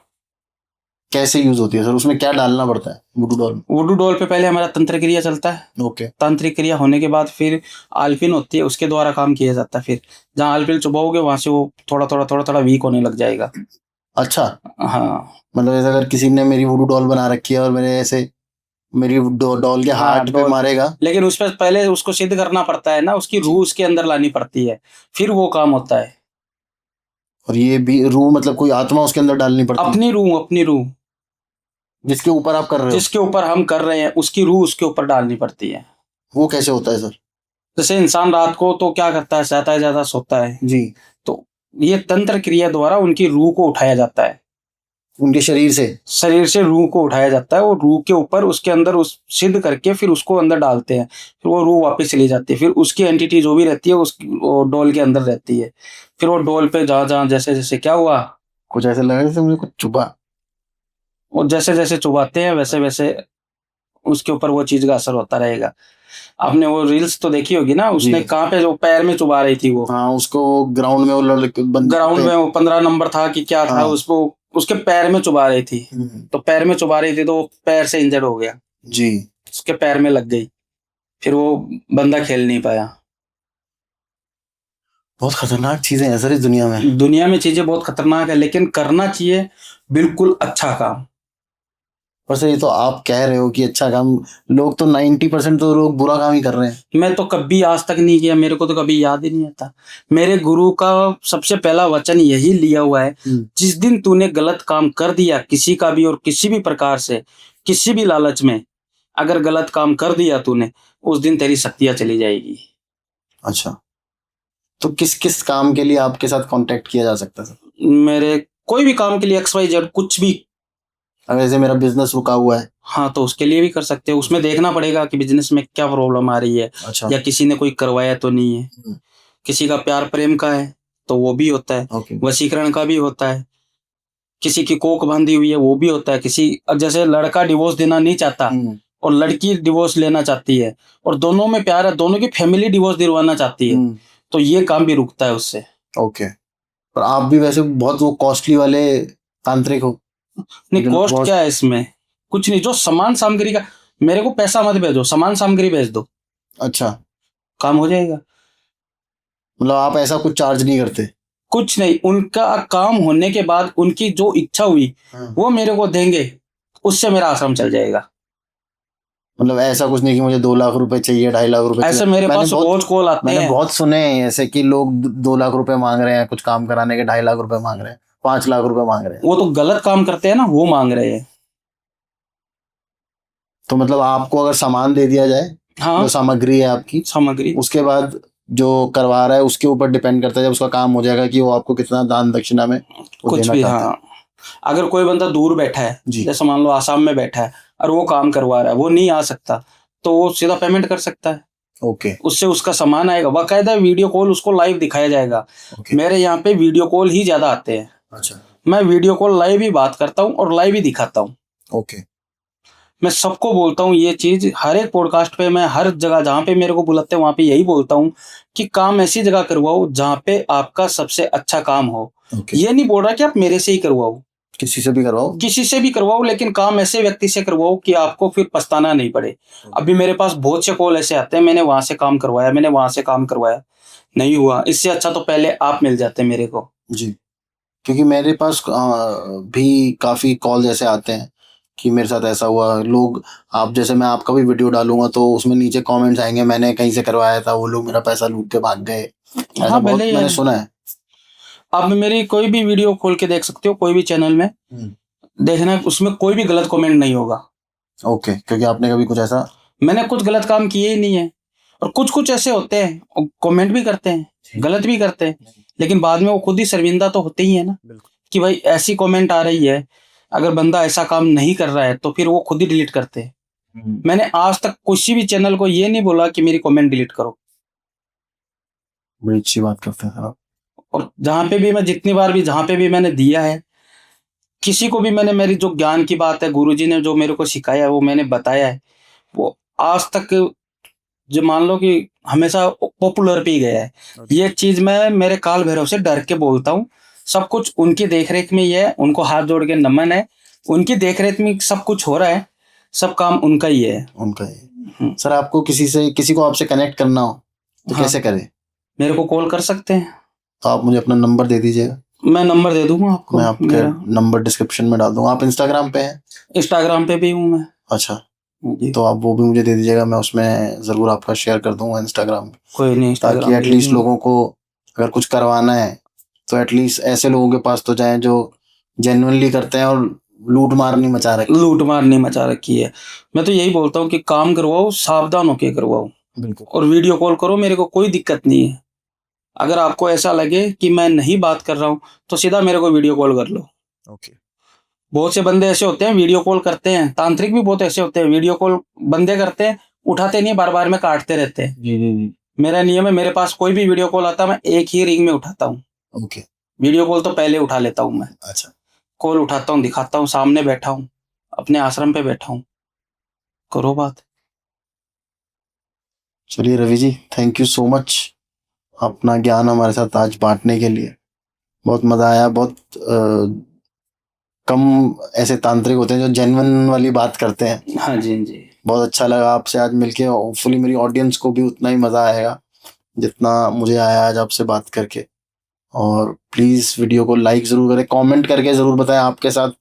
कैसे यूज होती है सर? उसमें क्या डालना पड़ता है वुडू डॉल में? वुडू डॉल पे पहले हमारा तंत्र क्रिया चलता है। ओके। तांत्रिक क्रिया होने के बाद फिर आलपिन होती है, उसके द्वारा काम किया जाता है। फिर जहाँ आलपिन चुभाओगे वहां से वो थोड़ा थोड़ा वीक होने लग जाएगा। अच्छा। हाँ, मतलब ऐसे अगर किसी ने मेरी वुडू डॉल बना रखी है और मेरे ऐसे मेरी डॉल के हार्ट पे मारेगा, लेकिन उस पर पहले उसको सिद्ध करना पड़ता है ना, उसकी रूह उसके अंदर लानी पड़ती है, फिर वो काम होता है। और ये भी रूह मतलब कोई आत्मा उसके अंदर डालनी पड़ती है? अपनी रूह जिसके ऊपर आप कर रहे हो? जिसके ऊपर हम कर रहे हैं, उसकी रूह उसके ऊपर डालनी पड़ती है। वो कैसे होता है सर? जैसे इंसान रात को तो क्या करता है, ज्यादा सोता है जी। तो ये तंत्र क्रिया द्वारा उनकी रूह को उठाया जाता है। उनके शरीर से रूह को उठाया जाता है, और रूह के ऊपर उसके अंदर उस सिद्ध करके फिर उसको अंदर डालते हैं। फिर वो रूह वापस चली जाती है, फिर उसकी एंटिटी जो भी रहती है उसकी वो डोल के अंदर रहती है। फिर वो डोल पे जहाँ जहाँ जैसे जैसे क्या हुआ, कुछ ऐसे लगा जैसे मुझे कुछ चुभा। वो जैसे जैसे चुभाते हैं वैसे वैसे उसके ऊपर वो चीज का असर होता रहेगा। आपने वो रील्स तो देखी होगी ना, उसने कहाँ पे जो पैर में चुभा रही थी वो। हाँ, उसको ग्राउंड में वो ग्राउंड में वो 15 नंबर था कि क्या था, उसको उसके पैर में चुभा रही थी। तो पैर में चुभा रही थी तो वो पैर से इंजर्ड हो गया जी। उसके पैर में लग गई, फिर वो बंदा खेल नहीं पाया। बहुत खतरनाक चीजें हैं सर इस दुनिया में। दुनिया में चीजें बहुत खतरनाक है, लेकिन करना चाहिए बिल्कुल अच्छा काम। पर सर ये तो आप कह रहे हो कि अच्छा काम, लोग तो 90% तो लोग बुरा काम ही कर रहे हैं। मैं तो कभी आज तक नहीं किया, मेरे को तो कभी याद ही नहीं आता। मेरे गुरु का सबसे पहला वचन यही लिया हुआ है, जिस दिन तूने गलत काम कर दिया किसी का भी और किसी भी प्रकार से, किसी भी लालच में अगर गलत काम कर दिया तूने, उस दिन तेरी शक्तियां चली जाएगी। अच्छा, तो किस किस काम के लिए आपके साथ कांटेक्ट किया जा सकता है सर? मेरे कोई भी काम के लिए XYZ कुछ भी। अगर जैसे मेरा बिजनेस रुका हुआ है, हाँ, तो उसके लिए भी कर सकते हो। उसमें देखना पड़ेगा कि बिजनेस में क्या प्रॉब्लम आ रही है। अच्छा। या किसी ने कोई करवाया तो नहीं है। किसी का प्यार प्रेम का है तो वो भी होता है। वशीकरण का भी होता है। किसी की कोख बांधी हुई है वो भी होता है। किसी जैसे लड़का डिवोर्स देना नहीं चाहता और लड़की डिवोर्स लेना चाहती है, और दोनों में प्यार है, दोनों की फैमिली डिवोर्स दिलवाना चाहती है, तो ये काम भी रुकता है उससे। ओके। पर आप भी वैसे बहुत वो कॉस्टली वाले तांत्रिक हो। नहीं, कॉस्ट क्या है इसमें? कुछ नहीं, जो सामान सामग्री का, मेरे को पैसा मत भेजो, सामान सामग्री भेज दो। अच्छा, काम हो जाएगा। मतलब आप ऐसा कुछ चार्ज नहीं करते? कुछ नहीं, उनका काम होने के बाद उनकी जो इच्छा हुई वो मेरे को देंगे, उससे मेरा आश्रम चल जाएगा। मतलब ऐसा कुछ नहीं कि मुझे 2 लाख रुपए चाहिए, 2.5 लाख रुपए ऐसे मेरे पास रोज कॉल आते हैं। मैंने बहुत सुने हैं ऐसे कि लोग 2 लाख रुपए मांग रहे हैं कुछ काम कराने के, 2.5 लाख रुपए मांग रहे हैं, 5 लाख रुपए मांग रहे हैं। वो तो गलत काम करते हैं ना, वो मांग रहे हैं। तो मतलब आपको अगर सामान दे दिया जाए, जो सामग्री है आपकी, उसके बाद जो करवा रहा है उसके ऊपर डिपेंड करता है जब उसका काम हो जाएगा कि वो आपको कितना दान दक्षिणा में कुछ भी। हाँ, अगर कोई बंदा दूर बैठा है, जैसे मान लो आसाम में बैठा है और वो काम करवा रहा है, वो नहीं आ सकता, तो वो सीधा पेमेंट कर सकता है। ओके। उससे उसका सामान आएगा, बाकायदा वीडियो कॉल उसको लाइव दिखाया जाएगा। मेरे यहाँ पे वीडियो कॉल ही ज्यादा आते हैं। अच्छा। मैं वीडियो कॉल लाइव ही बात करता हूँ और लाइव ही दिखाता हूँ। ओके। मैं सबको बोलता हूँ ये चीज, हर एक पॉडकास्ट पे, मैं हर जगह जहाँ पे मेरे को बुलाते हैं वहां पे यही बोलता हूँ कि काम ऐसी जगह करवाओ जहाँ पे आपका सबसे अच्छा काम हो। ये नहीं बोल रहा कि आप मेरे से ही करवाओ, किसी से भी करवाओ, लेकिन काम ऐसे व्यक्ति से करवाओ कि आपको फिर पछताना नहीं पड़े। अभी मेरे पास बहुत से कॉल ऐसे आते हैं, मैंने वहां से काम करवाया, मैंने वहां से काम करवाया, नहीं हुआ। इससे अच्छा तो पहले आप मिल जाते मेरे को। जी, क्योंकि मेरे पास भी काफी कॉल ऐसे आते हैं कि मेरे साथ ऐसा हुआ। लोग, आप जैसे, मैं आपका भी वीडियो डालूंगा तो उसमें नीचे कमेंट्स आएंगे, मैंने कहीं से करवाया था, वो लोग मेरा पैसा लूट के भाग गए, ऐसा हाँ, बहुत भले ही मैंने है। सुना है। आप मेरी कोई भी वीडियो खोल के देख सकते हो, कोई भी चैनल में देखना, उसमें कोई भी गलत कमेंट नहीं होगा। ओके, क्योंकि आपने कभी कुछ ऐसा मैंने कुछ गलत काम किए ही नहीं है। और कुछ कुछ ऐसे होते हैं, कमेंट भी करते हैं, गलत भी करते हैं, लेकिन बाद में वो खुद ही शर्मिंदा तो होते ही है ना, कि भाई ऐसी कमेंट आ रही है, अगर बंदा ऐसा काम नहीं कर रहा है तो फिर वो खुद ही डिलीट करते हैं। मैंने आज तक किसी भी चैनल को ये नहीं बोला कि मेरी कमेंट डिलीट करो। बड़ी अच्छी बात करते हैं सर आप। और जहां पे भी मैं, जितनी बार भी जहां पे भी मैंने दिया है, किसी को भी मैंने, मेरी जो ज्ञान की बात है, गुरुजी ने जो मेरे को सिखाया है वो मैंने बताया है, वो आज तक जो मान लो कि हमेशा पॉपुलर पे ही गया है। ये चीज मैं मेरे काल भैरव से डर के बोलता हूँ। सब कुछ उनकी देखरेख में ही है, उनको हाथ जोड़ के नमन है। उनकी देखरेख में सब कुछ हो रहा है, सब काम उनका ही है। उनका ही। सर आपको किसी को आपसे कनेक्ट करना हो तो कैसे करें? मेरे को कॉल कर सकते हैं। तो आप मुझे अपना नंबर दे दीजिएगा। मैं नंबर दे दूंगा आपको। मैं आपके नंबर डिस्क्रिप्शन में डाल दूंगा। आप इंस्टाग्राम पे हैं? इंस्टाग्राम पे भी हूँ मैं। अच्छा, तो आप वो भी मुझे दे दीजिएगा, मैं उसमें जरूर आपका शेयर कर दूंगा इंस्टाग्राम पे। कोई नहीं, ताकि एटलीस्ट लोगों को अगर कुछ करवाना है तो एटलीस्ट ऐसे लोगों के पास तो जाएं जो जेन्युइनली करते हैं और लूट मार नहीं मचा रखी है। मैं तो यही बोलता हूँ कि काम करवाओ, सावधान होके करवाओ। बिल्कुल। और वीडियो कॉल करो, मेरे को कोई दिक्कत नहीं है। अगर आपको ऐसा लगे कि मैं नहीं बात कर रहा हूँ तो सीधा मेरे को वीडियो कॉल कर लो। ओके। बहुत से बंदे ऐसे होते हैं वीडियो कॉल करते हैं, तांत्रिक भी बहुत ऐसे होते हैं, वीडियो कॉल बंदे करते हैं, उठाते नहीं, बार बार में काटते रहते हैं। जी। मेरा नियम है, मेरे पास कोई भी वीडियो कॉल आता है मैं एक ही रिंग में उठाता हूँ। ओके। वीडियो कॉल तो पहले उठा लेता हूँ मैं। अच्छा। कॉल उठाता हूँ, दिखाता हूँ, सामने बैठा हूँ, अपने आश्रम पे बैठा हूँ, करो बात। चलिए Ravi ji, thank you so much अपना ज्ञान हमारे साथ आज बांटने के लिए। बहुत मजा आया। बहुत कम ऐसे तांत्रिक होते हैं जो जेन्युइन वाली बात करते हैं। हाँ जी, जी। बहुत अच्छा लगा आपसे आज मिलके। होपफुली मेरी ऑडियंस को भी उतना ही मजा आएगा जितना मुझे आया आज आपसे बात करके। और प्लीज वीडियो को लाइक जरूर करें, कमेंट करके जरूर बताएं आपके साथ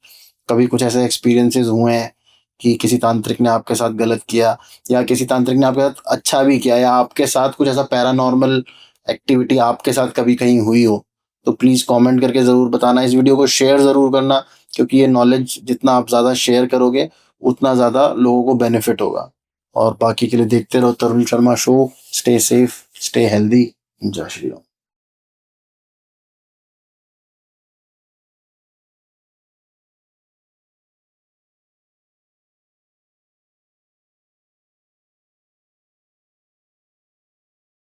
कभी कुछ ऐसे एक्सपीरियंसेस हुए हैं कि किसी तांत्रिक ने आपके साथ गलत किया, या किसी तांत्रिक ने आपके साथ अच्छा भी किया, या आपके साथ कुछ ऐसा पैरानॉर्मल एक्टिविटी आपके साथ कभी कहीं हुई हो। तो प्लीज कमेंट करके जरूर बताना। इस वीडियो को शेयर जरूर करना, क्योंकि ये नॉलेज जितना आप ज्यादा शेयर करोगे उतना ज्यादा लोगों को बेनिफिट होगा। और बाकी के लिए देखते रहो Tarun Sharma show. Stay safe, stay healthy. जय श्री राम।